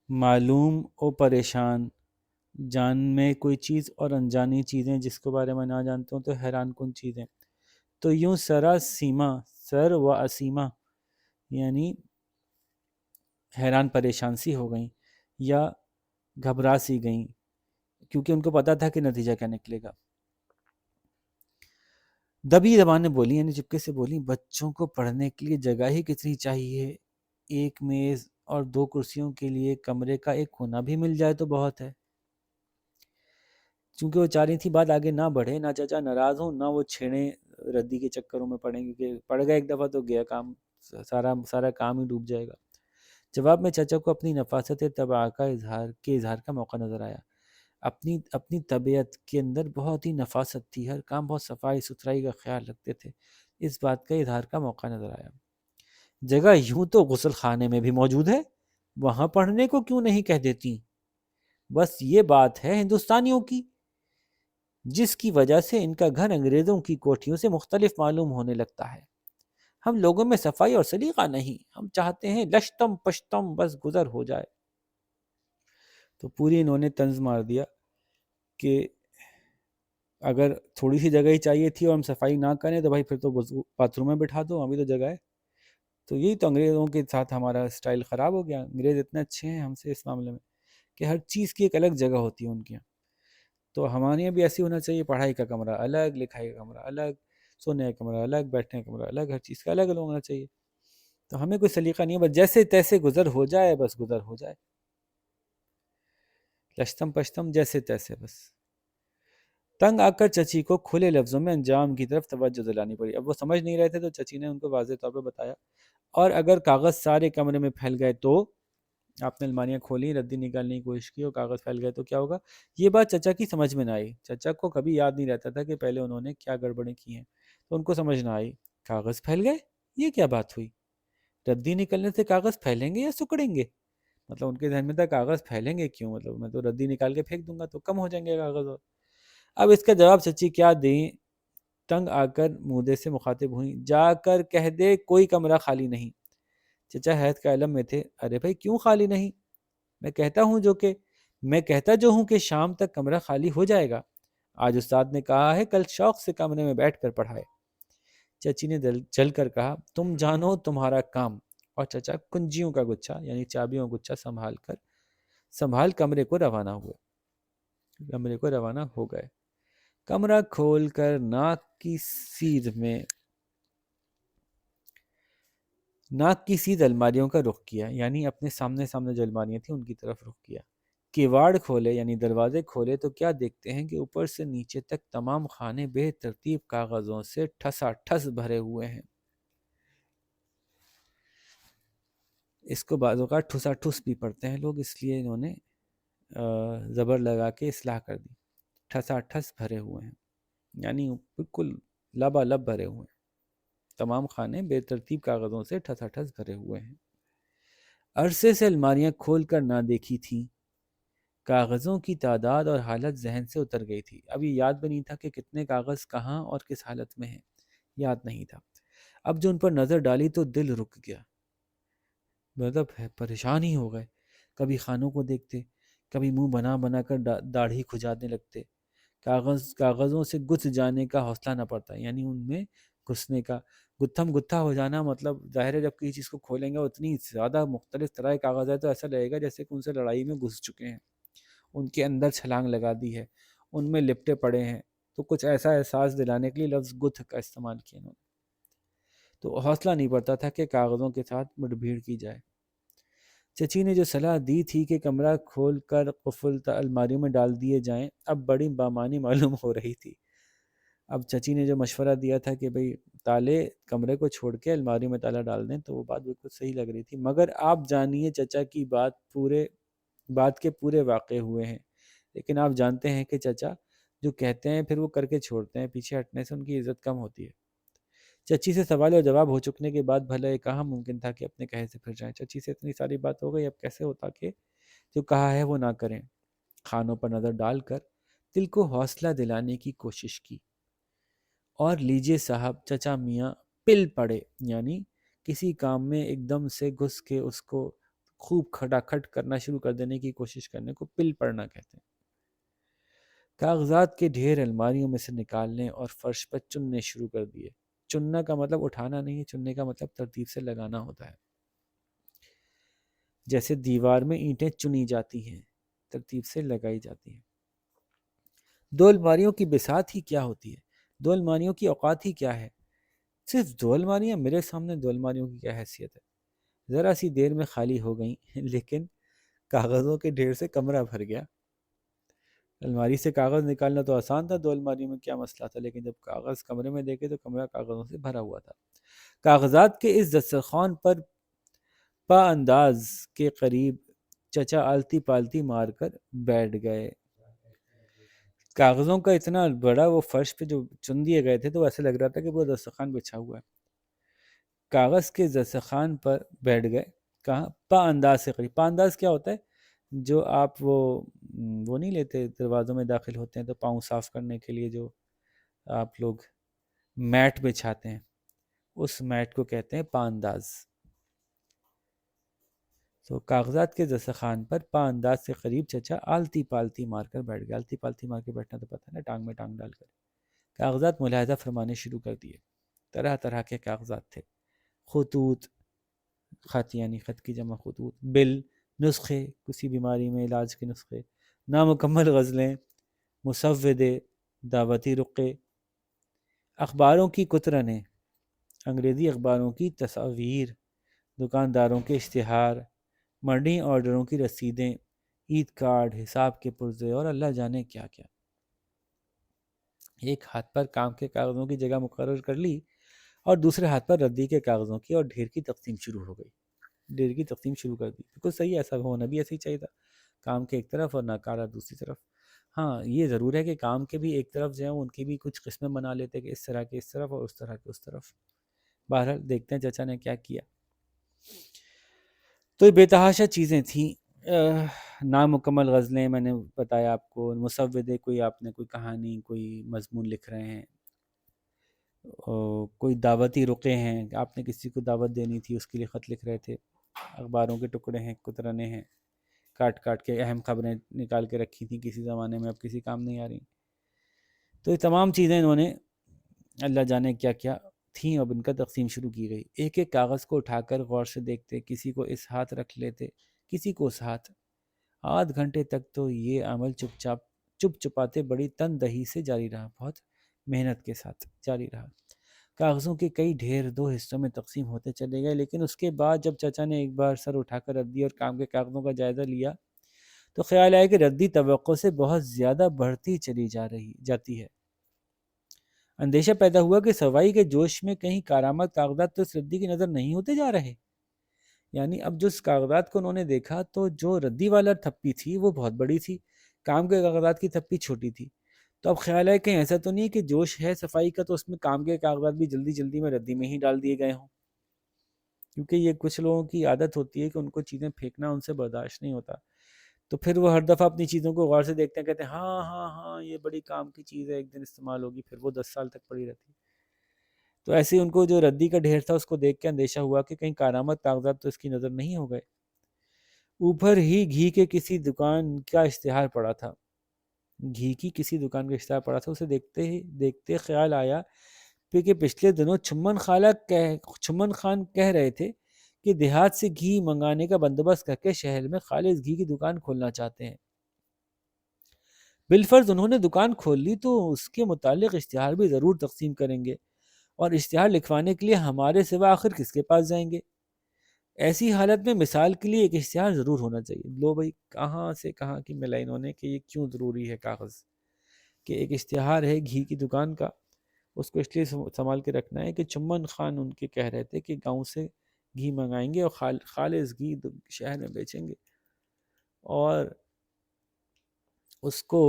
معلوم و پریشان، جان میں کوئی چیز اور انجانی چیزیں جس کے بارے میں نہ جانتے ہوں تو حیران کن چیزیں. تو یوں سراسیمہ، سر و اسیمہ یعنی حیران پریشان سی ہو گئیں یا گھبرا سی گئیں، کیونکہ ان کو پتا تھا کہ نتیجہ کیا نکلے گا. دبی زبانیں بولی یعنی چپکے سے بولی، بچوں کو پڑھنے کے لیے جگہ ہی کتنی چاہیے، ایک میز اور 2 کرسیوں کے لیے کمرے کا ایک کونا بھی مل جائے تو بہت ہے. چونکہ وہ چاہ رہی تھی بات آگے نہ بڑھے، نہ چچا ناراض ہوں، نہ وہ چھیڑیں ردی کے چکروں میں پڑیں، کیونکہ پڑ گئے ایک دفعہ تو گیا کام، سارا کام ہی ڈوب جائے گا. جواب میں چچا کو اپنی نفاست طبع کا اظہار کا موقع نظر آیا. اپنی طبیعت کے اندر بہت ہی نفاست تھی، ہر کام بہت صفائی ستھرائی کا خیال رکھتے تھے، اس بات کا اظہار کا موقع نظر آیا. جگہ یوں تو غسل خانے میں بھی موجود ہے، وہاں پڑھنے کو کیوں نہیں کہہ دیتی؟ بس یہ بات ہے ہندوستانیوں کی، جس کی وجہ سے ان کا گھر انگریزوں کی کوٹھیوں سے مختلف معلوم ہونے لگتا ہے۔ ہم لوگوں میں صفائی اور سلیقہ نہیں، ہم چاہتے ہیں لشتم پشتم بس گزر ہو جائے۔ تو پوری انہوں نے طنز مار دیا کہ اگر تھوڑی سی جگہ ہی چاہیے تھی اور ہم صفائی نہ کریں تو بھائی پھر تو باتھ روم میں بٹھا دو، ابھی تو جگہ ہے۔ تو یہی تو انگریزوں کے ساتھ ہمارا اسٹائل خراب ہو گیا۔ انگریز اتنے اچھے ہیں ہم سے اس معاملے میں کہ ہر چیز کی ایک الگ جگہ ہوتی ہے ان کے یہاں، تو ہمارے یہاں بھی ایسی ہونا چاہیے۔ پڑھائی کا کمرہ الگ، لکھائی کا کمرہ الگ، سونے کا کمرہ الگ، بیٹھنے کا کمرہ الگ، ہر چیز کا الگ الگ ہونا چاہیے۔ تو ہمیں کوئی سلیقہ نہیں ہے، بس جیسے تیسے گزر ہو جائے، بس گزر ہو جائے، لشتم پشتم جیسے تیسے بس۔ تنگ آ کر چچی کو کھلے لفظوں میں انجام کی طرف توجہ دلانی پڑی۔ اب وہ سمجھ نہیں رہے تھے تو چچی نے ان کو واضح طور پہ بتایا، اور اگر کاغذ سارے کمرے میں پھیل گئے تو آپ نے الماریاں کھولی، ردی نکالنے کی کوشش کی اور کاغذ پھیل گئے تو کیا ہوگا؟ یہ بات چچا کی سمجھ میں نہ آئی۔ چچا کو کبھی یاد نہیں رہتا تھا کہ پہلے انہوں نے کیا گڑبڑیں کی ہیں، تو ان کو سمجھ نہ آئی۔ کاغذ پھیل گئے، یہ کیا بات ہوئی؟ ردی نکلنے سے کاغذ پھیلیں گے یا سکڑیں گے؟ مطلب ان کے ذہن میں تھا کاغذ پھیلیں گے کیوں، مطلب میں تو ردی نکال کے پھینک دوں گا تو کم ہو جائیں گے کاغذ۔ اور اب اس کا جواب چچی کیا دیں؟ تنگ آ کر مودے سے مخاطب ہوئی، جا کر کہہ دے کوئی کمرہ خالی نہیں۔ چچا حیرت کا عالم میں تھے، ارے بھائی کیوں خالی نہیں؟ میں کہتا جو ہوں کہ شام تک کمرہ خالی ہو جائے گا۔ آج استاد نے کہا ہے کل شوق سے کمرے میں بیٹھ کر پڑھائے۔ چچی نے جل کر کہا، تم جانو تمہارا کام۔ اور چچا کنجیوں کا گچھا یعنی چابیوں کا گچھا سنبھال کمرے کو روانہ ہو گئے۔ کمرہ کھول کر ناک کی سیدھ الماریوں کا رخ کیا، یعنی اپنے سامنے جو الماریاں تھیں ان کی طرف رخ کیا۔ کیواڑ کھولے یعنی دروازے کھولے تو کیا دیکھتے ہیں کہ اوپر سے نیچے تک تمام خانے بے ترتیب کاغذوں سے ٹھسا ٹھس بھرے ہوئے ہیں۔ اس کو بعض اوقات ٹھسا ٹھس بھی پڑھتے ہیں لوگ، اس لیے انہوں نے زبر لگا کے اصلاح کر دی۔ ٹھسا ٹھس بھرے ہوئے ہیں یعنی بالکل لبالب بھرے ہوئے ہیں، تمام خانے بے ترتیب کاغذوں سے ٹھسا ٹھس بھرے ہوئے ہیں۔ عرصے سے الماریاں کھول کر نہ دیکھی تھیں، کاغذوں کی تعداد اور حالت ذہن سے اتر گئی تھی۔ اب یہ یاد بھی نہیں تھا کہ کتنے کاغذ کہاں اور کس حالت میں ہیں، یاد نہیں تھا۔ اب جو ان پر نظر ڈالی تو دل رک گیا، مطلب پریشان ہی ہو گئے۔ کبھی خانوں کو دیکھتے، کبھی منہ بنا کر داڑھی کھجانے لگتے۔ کاغذوں سے گتھ جانے کا حوصلہ نہ پڑتا، یعنی ان میں گھسنے کا، گتھم گتھا ہو جانا، مطلب ظاہر ہے جب کسی چیز کو کھولیں گے اتنی زیادہ مختلف طرح کے کاغذ ہے تو ایسا لگے گا جیسے کہ ان سے لڑائی میں گھس چکے ہیں، ان کے اندر چھلانگ لگا دی ہے، ان میں لپٹے پڑے ہیں۔ تو کچھ ایسا احساس دلانے کے لیے لفظ گتھ کا استعمال کیا انہوں نے۔ تو حوصلہ نہیں پڑتا تھا کہ کاغذوں کے ساتھ مٹ بھیڑ کی جائے۔ چچی نے جو صلاح دی تھی کہ کمرہ کھول کر قفل الماریوں میں ڈال دیے جائیں، اب بڑی بامانی معلوم ہو رہی تھی۔ اب چچی نے جو مشورہ دیا تھا کہ بھئی تالے کمرے کو چھوڑ کے الماریوں میں تالا ڈال دیں، تو وہ بات بالکل صحیح لگ رہی تھی، مگر آپ جانیے چچا کی بات کے پورے واقع ہوئے ہیں، لیکن آپ جانتے ہیں کہ چچا جو کہتے ہیں پھر وہ کر کے چھوڑتے ہیں، پیچھے ہٹنے سے ان کی عزت کم ہوتی ہے۔ چچی سے سوال و جواب ہو چکنے کے بعد بھلا یہ کہاں ممکن تھا کہ اپنے کہے سے پھر جائیں۔ چچی سے اتنی ساری بات ہو گئی، اب کیسے ہوتا کہ جو کہا ہے وہ نہ کریں۔ خانوں پر نظر ڈال کر دل کو حوصلہ دلانے کی کوشش کی، اور لیجئے صاحب چچا میاں پل پڑے، یعنی کسی کام میں ایک دم سے گھس کے اس کو خوب کھٹا کھٹ کرنا شروع کر دینے کی کوشش کرنے کو پل پڑنا کہتے ہیں۔ کاغذات کے ڈھیر الماریوں میں سے نکالنے اور فرش پر چننے شروع کر دیے۔ چننا کا مطلب اٹھانا نہیں ہے، چننے کا مطلب ترتیب سے لگانا ہوتا ہے، جیسے دیوار میں اینٹیں چنی جاتی ہیں، ترتیب سے لگائی جاتی ہیں۔ دو الماریوں کی بساط ہی کیا ہوتی ہے، دو الماریوں کی اوقات ہی کیا ہے؟ صرف دو الماریاں، میرے سامنے دو الماریوں کی کیا حیثیت ہے؟ ذرا سی دیر میں خالی ہو گئیں، لیکن کاغذوں کے ڈھیر سے کمرہ بھر گیا۔ الماری سے کاغذ نکالنا تو آسان تھا، دو الماریوں میں کیا مسئلہ تھا، لیکن جب کاغذ کمرے میں دیکھے تو کمرہ کاغذوں سے بھرا ہوا تھا۔ کاغذات کے اس دسترخوان پر پا انداز کے قریب چچا آلتی پالتی مار کر بیٹھ گئے۔ کاغذوں کا اتنا بڑا وہ فرش پہ جو چن دیے گئے تھے تو ایسے لگ رہا تھا کہ وہ دسترخوان بچھا ہوا ہے۔ کاغذ کے دسترخوان پر بیٹھ گئے، کہاں؟ پا انداز سے قریب۔ پا انداز کیا ہوتا ہے؟ جو آپ وہ نہیں لیتے، دروازوں میں داخل ہوتے ہیں تو پاؤں صاف کرنے کے لیے جو آپ لوگ میٹ بچھاتے ہیں، اس میٹ کو کہتے ہیں پا انداز۔ تو کاغذات کے دسترخوان پر پا انداز سے قریب چچا آلتی پالتی مار کر بیٹھ گیا۔ آلتی پالتی مار کے بیٹھنا تو پتہ ہے نا، ٹانگ میں ٹانگ ڈال کر۔ کاغذات ملاحظہ فرمانے شروع کر دیے۔ طرح طرح کے کاغذات تھے، خطوط، خط یعنی خط کی جمع خطوط، بل، نسخے، کسی بیماری میں علاج کے نسخے، نامکمل غزلیں، مسودے، دعوتی رقے، اخباروں کی کترنیں، انگریزی اخباروں کی تصاویر، دکانداروں کے اشتہار، منڈی آرڈروں کی رسیدیں، عید کارڈ، حساب کے پرزے اور اللہ جانے کیا کیا۔ ایک ہاتھ پر کام کے کاغذوں کی جگہ مقرر کر لی اور دوسرے ہاتھ پر ردی کے کاغذوں کی اور ڈھیر کی تقسیم شروع ہو گئی۔ ڈھیر کی تقسیم شروع کر دی، بالکل صحیح ہے، ایسا ہونا بھی ایسے ہی چاہیے تھا، کام کے ایک طرف اور ناکارہ دوسری طرف۔ ہاں یہ ضرور ہے کہ کام کے بھی ایک طرف جو ہیں ان کی بھی کچھ قسمیں بنا لیتے کہ اس طرح کے اس طرف اور اس طرح کے اس طرف۔ بہرحال دیکھتے ہیں چچا نے کیا کیا۔ تو یہ بے تحاشا چیزیں تھیں، نامکمل غزلیں میں نے بتایا آپ کو، مسودے، کوئی آپ نے کوئی کہانی کوئی مضمون لکھ رہے ہیں، کوئی دعوتی رقے ہیں، آپ نے کسی کو دعوت دینی تھی اس کے لیے خط لکھ رہے تھے، اخباروں کے ٹکڑے ہیں، کترنے ہیں، کاٹ کاٹ کے اہم خبریں نکال کے رکھی تھیں کسی زمانے میں، اب کسی کام نہیں آ رہی۔ تو یہ تمام چیزیں انہوں نے اللہ جانے کیا کیا تھیں، اب ان کا تقسیم شروع کی گئی۔ ایک ایک کاغذ کو اٹھا کر غور سے دیکھتے، کسی کو اس ہاتھ رکھ لیتے، کسی کو اس ہاتھ۔ آدھ گھنٹے تک تو یہ عمل چپ چپاتے بڑی تن دہی سے جاری رہا، بہت محنت کے ساتھ جاری رہا۔ کاغذوں کے کئی ڈھیر دو حصوں میں تقسیم ہوتے چلے گئے، لیکن اس کے بعد جب چچا نے ایک بار سر اٹھا کر ردی اور کام کے کاغذوں کا جائزہ لیا تو خیال آیا کہ ردی توقع سے بہت زیادہ بڑھتی چلی جاتی ہے۔ اندیشہ پیدا ہوا کہ صفائی کے جوش میں کہیں کارآمد کاغذات تو اس ردی کی نظر نہیں ہوتے جا رہے۔ یعنی اب جو اس کاغذات کو انہوں نے دیکھا تو جو ردی والا تھپی تھی وہ بہت بڑی تھی، کام کے کاغذات کی تھپی چھوٹی تھی۔ تو اب خیال ہے کہ ایسا تو نہیں ہے کہ جوش ہے صفائی کا تو اس میں کام کے کاغذات بھی جلدی جلدی میں ردی میں ہی ڈال دیے گئے ہوں، کیونکہ یہ کچھ لوگوں کی عادت ہوتی ہے کہ ان کو چیزیں پھینکنا ان سے برداشت نہیں ہوتا، تو پھر وہ ہر دفعہ اپنی چیزوں کو غور سے دیکھتے ہیں، کہتے ہیں ہاں ہاں ہاں یہ بڑی کام کی چیز ہے، ایک دن استعمال ہوگی، پھر وہ 10 سال تک پڑی رہتی۔ تو ایسے ہی ان کو جو ردی کا ڈھیر تھا اس کو دیکھ کے اندیشہ ہوا کہ کہیں کارآمد کاغذات تو اس کی نظر نہیں ہو گئے۔ اوپر ہی گھی کے کسی دکان کا اشتہار پڑا تھا، گھی کی کسی دکان کا اشتہار پڑا تھا، اسے دیکھتے خیال آیا کہ پچھلے دنوں چھمن خان کہہ رہے تھے کہ دیہات سے گھی منگانے کا بندوبست کر کے شہر میں خالص گھی کی دکان کھولنا چاہتے ہیں۔ بالفرض انہوں نے دکان کھول لی تو اس کے متعلق اشتہار بھی ضرور تقسیم کریں گے، اور اشتہار لکھوانے کے لیے ہمارے سوا آخر کس کے پاس جائیں گے؟ ایسی حالت میں مثال کے لیے ایک اشتہار ضرور ہونا چاہیے۔ لو بھائی کہاں سے کہاں کی ملا انہوں نے کہ یہ کیوں ضروری ہے کاغذ، کہ ایک اشتہار ہے گھی کی دکان کا، اس کو اس لیے سنبھال کے رکھنا ہے کہ چمن خان ان کے کہہ رہے تھے کہ گاؤں سے گھی منگائیں گے اور خالص گھی شہر میں بیچیں گے، اور اس کو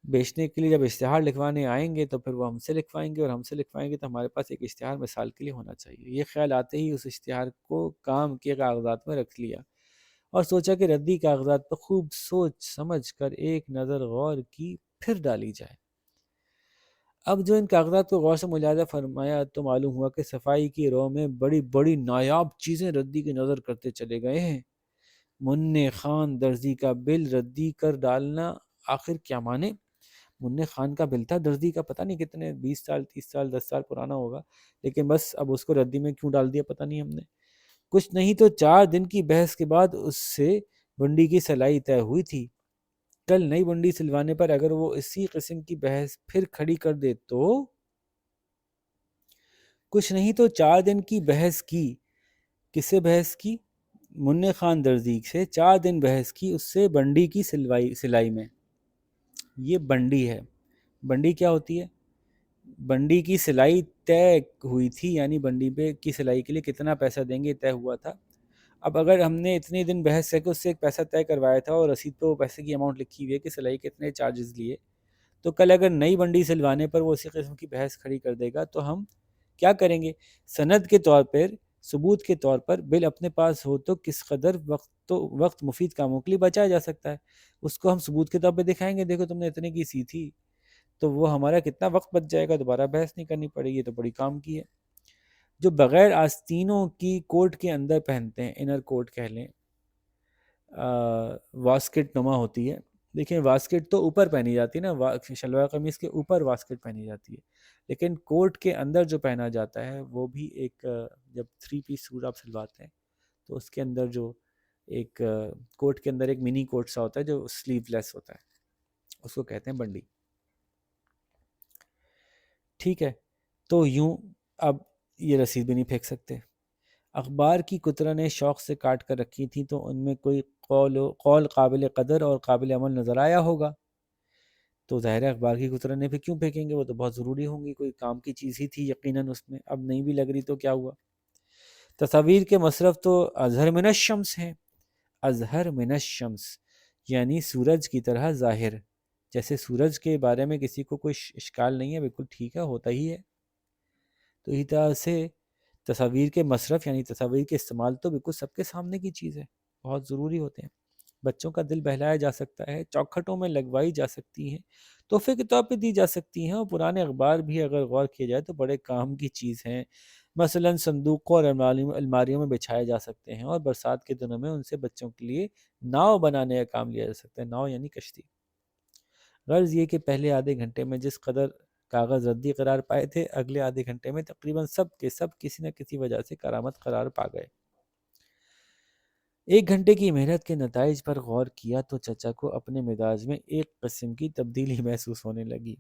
بیچنے کے لیے جب اشتہار لکھوانے آئیں گے تو پھر وہ ہم سے لکھوائیں گے، اور ہم سے لکھوائیں گے تو ہمارے پاس ایک اشتہار مثال کے لیے ہونا چاہیے۔ یہ خیال آتے ہی اس اشتہار کو کام کے کاغذات میں رکھ لیا اور سوچا کہ ردی کاغذات پر خوب سوچ سمجھ کر ایک نظر غور کی پھر ڈالی جائے۔ اب جو ان کاغذات کو غور سے ملاحظہ فرمایا تو معلوم ہوا کہ صفائی کی رو میں بڑی بڑی نایاب چیزیں ردی کی نظر کرتے چلے گئے ہیں۔ منع خان درزی کا بل ردی کر ڈالنا آخر کیا مانے؟ منع خان کا بل تھا درزی کا، پتہ نہیں کتنے 20 سال 30 سال 10 سال پرانا ہوگا، لیکن بس اب اس کو ردی میں کیوں ڈال دیا پتہ نہیں ہم نے۔ کچھ نہیں تو 4 دن کی بحث کے بعد اس سے بنڈی کی سلائی طے ہوئی تھی۔ کل نئی بنڈی سلوانے پر اگر وہ اسی قسم کی بحث پھر کھڑی کر دے تو کچھ نہیں تو 4 دن کی بحث کی، کس سے بحث کی؟ منع خان درزی سے 4 دن بحث کی، اس سے بنڈی کی سلائی میں۔ یہ بنڈی ہے، بنڈی کیا ہوتی ہے؟ بنڈی کی سلائی طے ہوئی تھی، یعنی بنڈی پہ کی سلائی کے لیے کتنا پیسہ دیں گے طے ہوا تھا۔ اب اگر ہم نے اتنے دن بحث کر کے اس سے ایک پیسہ طے کروایا تھا اور رسید پہ وہ پیسے کی اماؤنٹ لکھی ہوئی ہے کہ سلائی کے اتنے چارجز لیے، تو کل اگر نئی بنڈی سلوانے پر وہ اسی قسم کی بحث کھڑی کر دے گا تو ہم کیا کریں گے؟ سند کے طور پر ثبوت کے طور پر بل اپنے پاس ہو تو کس قدر وقت مفید کاموں کے لیے بچایا جا سکتا ہے. اس کو ہم ثبوت کے طور پہ دکھائیں گے، دیکھو تم نے اتنے کی سی تھی، تو وہ ہمارا کتنا وقت بچ جائے گا، دوبارہ بحث نہیں کرنی پڑے گی، تو بڑی کام کی ہے. جو بغیر آستینوں کی کوٹ کے اندر پہنتے ہیں، انر کوٹ کہہ لیں، واسکٹ نما ہوتی ہے. دیکھیں واسکٹ تو اوپر پہنی جاتی ہے نا، شلوار قمیص کے اوپر واسکٹ پہنی جاتی ہے، لیکن کوٹ کے اندر جو پہنا جاتا ہے وہ بھی ایک، جب 3 پیس سوٹ آپ سلواتے ہیں تو اس کے اندر جو ایک کوٹ کے اندر ایک منی کوٹ سا ہوتا ہے جو سلیو لیس ہوتا ہے، اس کو کہتے ہیں بنڈی. ٹھیک ہے، تو یوں اب یہ رسید بھی نہیں پھینک سکتے. اخبار کی کترنیں شوق سے کاٹ کر رکھی تھیں تو ان میں کوئی قول قابل قدر اور قابل عمل نظر آیا ہوگا. تو ظاہر ہے اخبار کی کترنیں پہ کیوں پھینکیں گے، وہ تو بہت ضروری ہوں گی، کوئی کام کی چیز ہی تھی یقیناً اس میں، اب نہیں بھی لگ رہی تو کیا ہوا. تصاویر کے مصرف تو اظہر من الشمس ہیں، اظہر من الشمس یعنی سورج کی طرح ظاہر، جیسے سورج کے بارے میں کسی کو کوئی اشکال نہیں ہے، بالکل ٹھیک ہے، ہوتا ہی ہے. تو اسی طرح سے تصاویر کے مصرف یعنی تصاویر کے استعمال تو بالکل سب کے سامنے کی چیز ہے، بہت ضروری ہوتے ہیں. بچوں کا دل بہلایا جا سکتا ہے، چوکھٹوں میں لگوائی جا سکتی ہیں، تحفے کے طور پہ دی جا سکتی ہیں، اور پرانے اخبار بھی اگر غور کیا جائے تو بڑے کام کی چیز ہیں. مثلا صندوقوں اور الماریوں میں بچھائے جا سکتے ہیں، اور برسات کے دنوں میں ان سے بچوں کے لیے ناؤ بنانے کا کام لیا جا سکتا ہے. ناؤ یعنی کشتی. غرض یہ کہ پہلے آدھے گھنٹے میں جس قدر کاغذ ردی قرار پائے تھے، اگلے آدھے گھنٹے میں تقریباً سب کے سب کسی نہ کسی وجہ سے کرامت قرار پا گئے. 1 گھنٹے کی محنت کے نتائج پر غور کیا تو چچا کو اپنے مزاج میں ایک قسم کی تبدیلی محسوس ہونے لگی.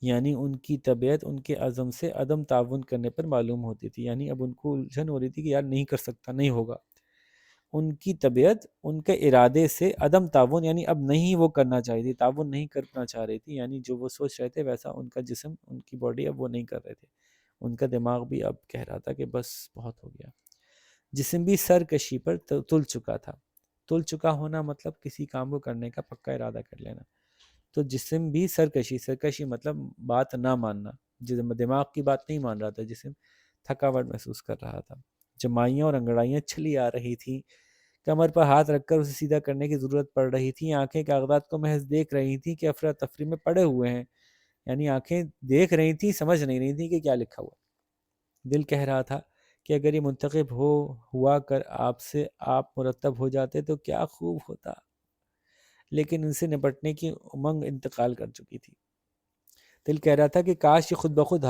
یعنی ان کی طبیعت ان کے عزم سے عدم تعاون کرنے پر معلوم ہوتی تھی. یعنی اب ان کو الجھن ہو رہی تھی کہ یار نہیں کر سکتا، نہیں ہوگا. ان کی طبیعت ان کے ارادے سے عدم تعاون یعنی اب نہیں وہ کرنا چاہی تھی، تعاون نہیں کرنا چاہ رہی تھی. یعنی جو وہ سوچ رہے تھے ویسا ان کا جسم، ان کی باڈی اب وہ نہیں کر رہے تھے. ان کا دماغ بھی اب کہہ رہا تھا کہ بس بہت ہو گیا. جسم بھی سرکشی پر تل چکا تھا. تل چکا ہونا مطلب کسی کام کو کرنے کا پکا ارادہ کر لینا. تو جسم بھی سرکشی مطلب بات نہ ماننا. دماغ کی بات نہیں مان رہا تھا، جسم تھکاوٹ محسوس کر رہا تھا. جمائیاں اور انگڑائیاں چھلی آ رہی تھیں. کمر پر ہاتھ رکھ کر اسے سیدھا کرنے کی ضرورت پڑ رہی تھی. آنکھیں کاغذات کو محض دیکھ رہی تھیں کہ افراتفری میں پڑے ہوئے ہیں. یعنی آنکھیں دیکھ رہی تھیں، سمجھ نہیں رہی تھیں کہ کیا لکھا ہوا. دل کہہ رہا تھا کہ اگر یہ منتخب ہوا کر آپ سے آپ مرتب ہو جاتے تو کیا خوب ہوتا، لیکن ان سے نپٹنے کی امنگ انتقال کر چکی تھی. دل کہہ رہا تھا کہ کاش یہ خود بخود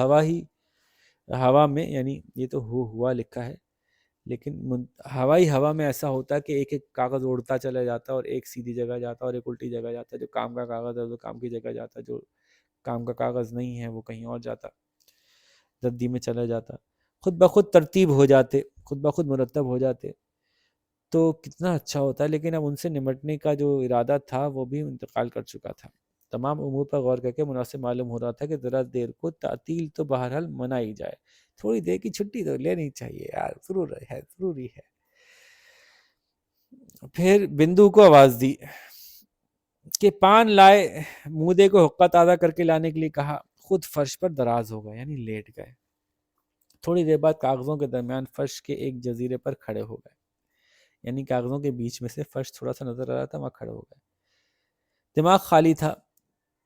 ہوا میں، یعنی یہ تو ہوا لکھا ہے، لیکن ہوا میں ایسا ہوتا ہے کہ ایک ایک کاغذ اڑتا چلا جاتا اور ایک سیدھی جگہ جاتا اور ایک الٹی جگہ جاتا. جو کام کا کاغذ ہے وہ کام کی جگہ جاتا، جو کام کا کاغذ نہیں ہے وہ کہیں اور جاتا، ردی میں چلا جاتا. خود بخود ترتیب ہو جاتے، خود بخود مرتب ہو جاتے تو کتنا اچھا ہوتا ہے. لیکن اب ان سے نمٹنے کا جو ارادہ تھا وہ بھی انتقال کر چکا تھا. تمام امور پر غور کر کے مناسب معلوم ہو رہا تھا کہ ذرا دیر کو تعطیل تو بہرحال منائی جائے، تھوڑی دیر کی چھٹی تو لینی چاہیے یار، ضروری ہے. پھر بندو کو آواز دی کہ پان لائے. مودے کو حقہ تازہ کر کے لانے کے لیے کہا. خود فرش پر دراز ہو گئے یعنی لیٹ گئے. تھوڑی دیر بعد کاغذوں کے درمیان فرش کے ایک جزیرے پر کھڑے ہو گئے. یعنی کاغذوں کے بیچ میں سے فرش تھوڑا سا نظر آ رہا تھا، وہاں کھڑے ہو گئے. دماغ خالی تھا،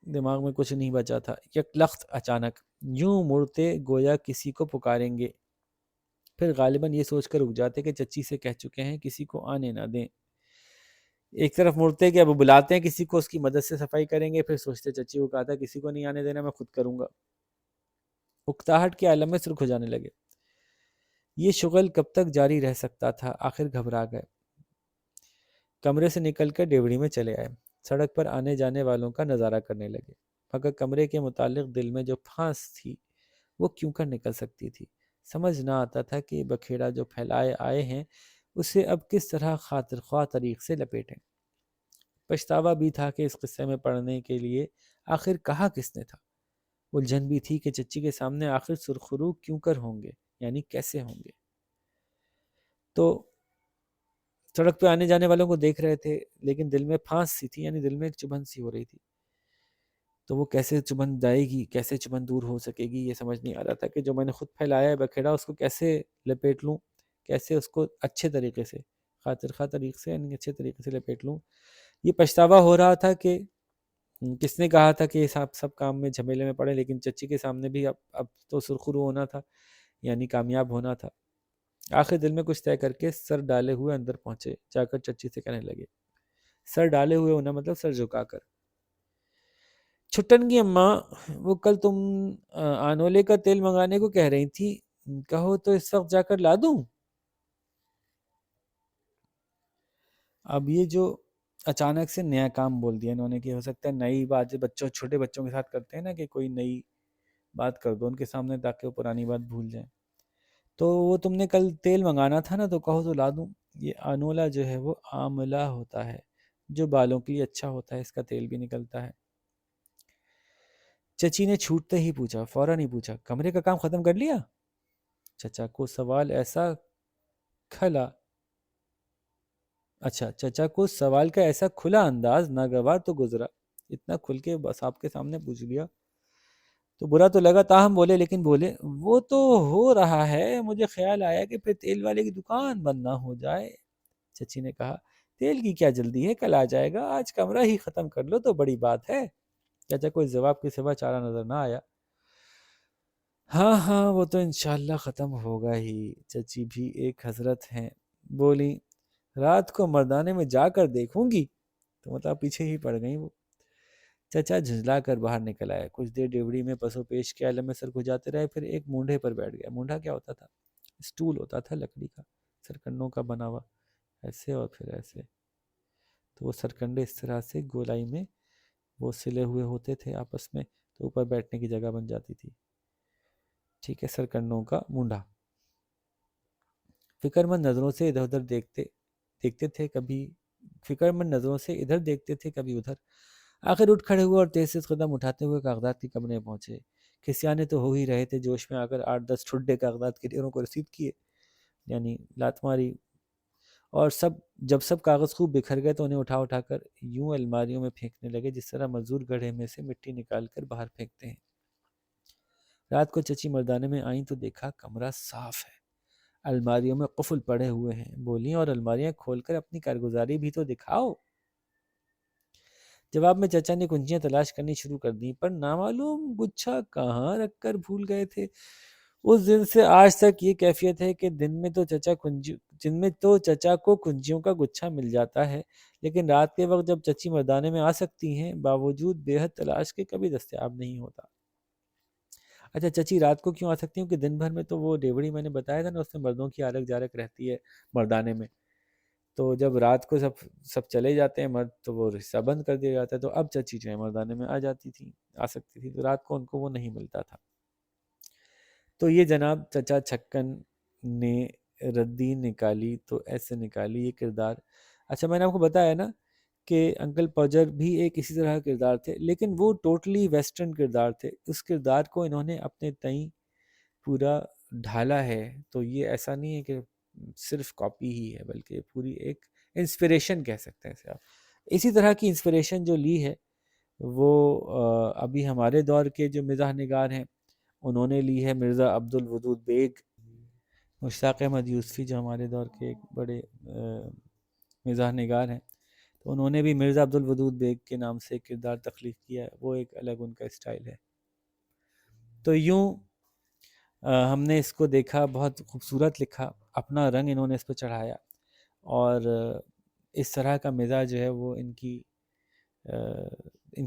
دماغ میں کچھ نہیں بچا تھا. یک لخت اچانک یوں مڑتے گویا کسی کو پکاریں گے، پھر غالباً یہ سوچ کر رک جاتے کہ چچی سے کہہ چکے ہیں کسی کو آنے نہ دیں. ایک طرف مڑتے کہ اب بلاتے ہیں کسی کو، اس کی مدد سے صفائی کریں گے، پھر سوچتے چچی کو کہا تھا کسی کو نہیں آنے دینا، میں خود کروں گا. اکتاہٹ کے عالم میں سرخ ہو جانے لگے. یہ شغل کب تک جاری رہ سکتا تھا؟ آخر گھبرا گئے. کمرے سے نکل کر ڈیوڑی میں چلے آئے. سڑک پر آنے جانے والوں کا نظارہ کرنے لگے. مگر کمرے کے متعلق دل میں جو پھانس تھی وہ کیوں کر نکل سکتی تھی؟ سمجھ نہ آتا تھا کہ بکھیڑا جو پھیلائے آئے ہیں اسے اب کس طرح خاطر خواہ طریق سے لپیٹیں. پچھتاوا بھی تھا کہ اس قصے میں پڑھنے کے لیے آخر کہا کس نے تھا. الجھن بھی تھی کہ چچی کے سامنے آخر سرخرو کیوں کر ہوں گے، یعنی کیسے ہوں گے. تو سڑک پہ آنے جانے والوں کو دیکھ رہے تھے، لیکن دل میں پھانس سی تھی، یعنی دل میں ایک چبھن سی ہو رہی تھی. تو وہ کیسے چمن جائے گی، کیسے چمن دور ہو سکے گی، یہ سمجھ نہیں آ رہا تھا کہ جو میں نے خود پھیلایا ہے بکھیڑا، اس کو کیسے لپیٹ لوں، کیسے اس کو اچھے طریقے سے، خاطر خواہ طریقے سے، یعنی اچھے طریقے سے لپیٹ لوں۔ یہ پچھتاوا ہو رہا تھا کہ کس نے کہا تھا کہ سب کام میں جھمیلے میں پڑے، لیکن چچی کے سامنے بھی اب تو سرخرو ہونا تھا، یعنی کامیاب ہونا تھا۔ آخر دل میں کچھ طے کر کے سر ڈالے ہوئے اندر پہنچے، جا کر چچی سے کہنے لگے، سر ڈالے ہوئے ہونا مطلب سر جھکا کر، چھٹن کی اماں، وہ کل تم آنولے کا تیل منگانے کو کہہ رہی تھی، کہو تو اس وقت جا کر لا دوں؟ اب یہ جو اچانک سے نیا کام بول دیا انہوں نے، کہ ہو سکتا ہے نئی بات جو بچوں چھوٹے بچوں کے ساتھ کرتے ہیں نا، کہ کوئی نئی بات کر دو ان کے سامنے تاکہ وہ پرانی بات بھول جائیں، تو وہ تم نے کل تیل منگانا تھا نا، تو کہو تو لا دوں۔ یہ آنولا جو ہے وہ آملہ ہوتا ہے، جو بالوں کے لیے اچھا ہوتا ہے، اس کا تیل بھی نکلتا ہے۔ چچی نے چھوٹتے ہی پوچھا، فوراً ہی پوچھا، کمرے کا کام ختم کر لیا؟ چچا کو سوال ایسا کھلا اچھا چچا کو سوال کا ایسا کھلا انداز ناگوار تو گزرا، اتنا کھل کے بس آپ کے سامنے پوچھ لیا تو برا تو لگا، تاہم بولے، لیکن بولے وہ تو ہو رہا ہے، مجھے خیال آیا کہ پھر تیل والے کی دکان بند نہ ہو جائے۔ چچی نے کہا، تیل کی کیا جلدی ہے، کل آ جائے گا، آج کمرہ ہی ختم کر لو تو بڑی بات ہے۔ چچا کو اس جواب کے سوا چارہ نظر نہ آیا۔ ہاں ہاں وہ تو انشاءاللہ ختم ہوگا ہی۔ چچی بھی ایک حضرت ہیں، بولی، رات کو مردانے میں جا کر دیکھوں گی، تو مطلب پیچھے ہی پڑ گئی وہ۔ چچا جھنجلا کر باہر نکل آیا، کچھ دیر ڈیوڑی میں پس و پیش کے عالم میں سر کھجاتے رہے، پھر ایک مونڈھے پر بیٹھ گیا۔ مونڈھا کیا ہوتا تھا؟ اسٹول ہوتا تھا لکڑی کا، سرکنڈوں کا بنا ہوا، ایسے اور پھر ایسے، تو وہ سرکنڈے اس طرح سے گولائی میں وہ سلے ہوئے ہوتے تھے آپس میں، تو اوپر بیٹھنے کی جگہ بن جاتی تھی، ٹھیک ہے، سرکنڈوں کا مونڈھا۔ فکر مند نظروں سے ادھر ادھر دیکھتے تھے، کبھی فکر مند نظروں سے ادھر دیکھتے تھے کبھی ادھر۔ آخر اٹھ کھڑے ہوئے اور تیز تیز قدم اٹھاتے ہوئے کاغذات کے کمرے میں پہنچے۔ کھسیانے تو ہو ہی رہے تھے، جوش میں آ کر 8-10 ٹھڈے کاغذات کے ڈھیروں کو رسید کیے، یعنی لات ماری، اور جب سب کاغذ خوب بکھر گئے تو انہیں اٹھا اٹھا کر یوں الماریوں میں پھینکنے لگے جس طرح مزدور گڑھے میں سے مٹی نکال کر باہر پھینکتے ہیں۔ رات کو چچی مردانے میں آئیں تو دیکھا کمرہ صاف ہے، الماریوں میں قفل پڑے ہوئے ہیں، بولیں اور الماریاں کھول کر اپنی کارگزاری بھی تو دکھاؤ۔ جواب میں چچا نے کنجیاں تلاش کرنی شروع کر دیں، پر نامعلوم گچھا کہاں رکھ کر بھول گئے تھے۔ اس دن سے آج تک یہ کیفیت ہے کہ دن میں تو چچا کو کنجیوں کا گچھا مل جاتا ہے، لیکن رات کے وقت جب چچی مردانے میں آ سکتی ہیں، باوجود بے حد تلاش کے کبھی دستیاب نہیں ہوتا۔ اچھا چچی رات کو کیوں آ سکتی ہوں کہ دن بھر میں تو وہ ڈیوڑی میں نے بتایا تھا نا، اس میں مردوں کی آرک جارک رہتی ہے مردانے میں، تو جب رات کو سب چلے جاتے ہیں مرد تو وہ حصہ بند کر دیا جاتا ہے، تو اب چچی جو ہے مردانے میں آ سکتی تھی، تو رات کو ان کو وہ نہیں ملتا تھا۔ تو یہ جناب چچا چھکن نے ردی نکالی تو ایسے نکالی یہ کردار۔ اچھا میں نے آپ کو بتایا نا کہ انکل پوجر بھی ایک اسی طرح کا کردار تھے، لیکن وہ ٹوٹلی ویسٹرن کردار تھے، اس کردار کو انہوں نے اپنے تئیں پورا ڈھالا ہے، تو یہ ایسا نہیں ہے کہ صرف کاپی ہی ہے، بلکہ پوری ایک انسپریشن کہہ سکتے ہیں اسے آپ۔ اسی طرح کی انسپریشن جو لی ہے وہ ابھی ہمارے دور کے جو مزاح نگار ہیں انہوں نے لی ہے، مرزا عبد الودود بیگ، مشتاق احمد یوسفی جو ہمارے دور کے ایک بڑے مزاح نگار ہیں، تو انہوں نے بھی مرزا عبد الودود بیگ کے نام سے کردار تخلیق کیا ہے، وہ ایک الگ ان کا اسٹائل ہے۔ تو یوں ہم نے اس کو دیکھا، بہت خوبصورت لکھا، اپنا رنگ انہوں نے اس پہ چڑھایا، اور اس طرح کا مزاج جو ہے وہ ان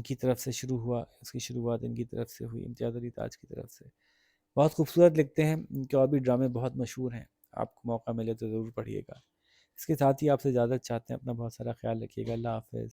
کی طرف سے شروع ہوا، اس کی شروعات ان کی طرف سے ہوئی، امتیاز علی تاج کی طرف سے۔ بہت خوبصورت لکھتے ہیں، ان کے اور بھی ڈرامے بہت مشہور ہیں، آپ کو موقع ملے تو ضرور پڑھیے گا۔ اس کے ساتھ ہی آپ سے اجازت چاہتے ہیں، اپنا بہت سارا خیال رکھیے گا، اللہ حافظ۔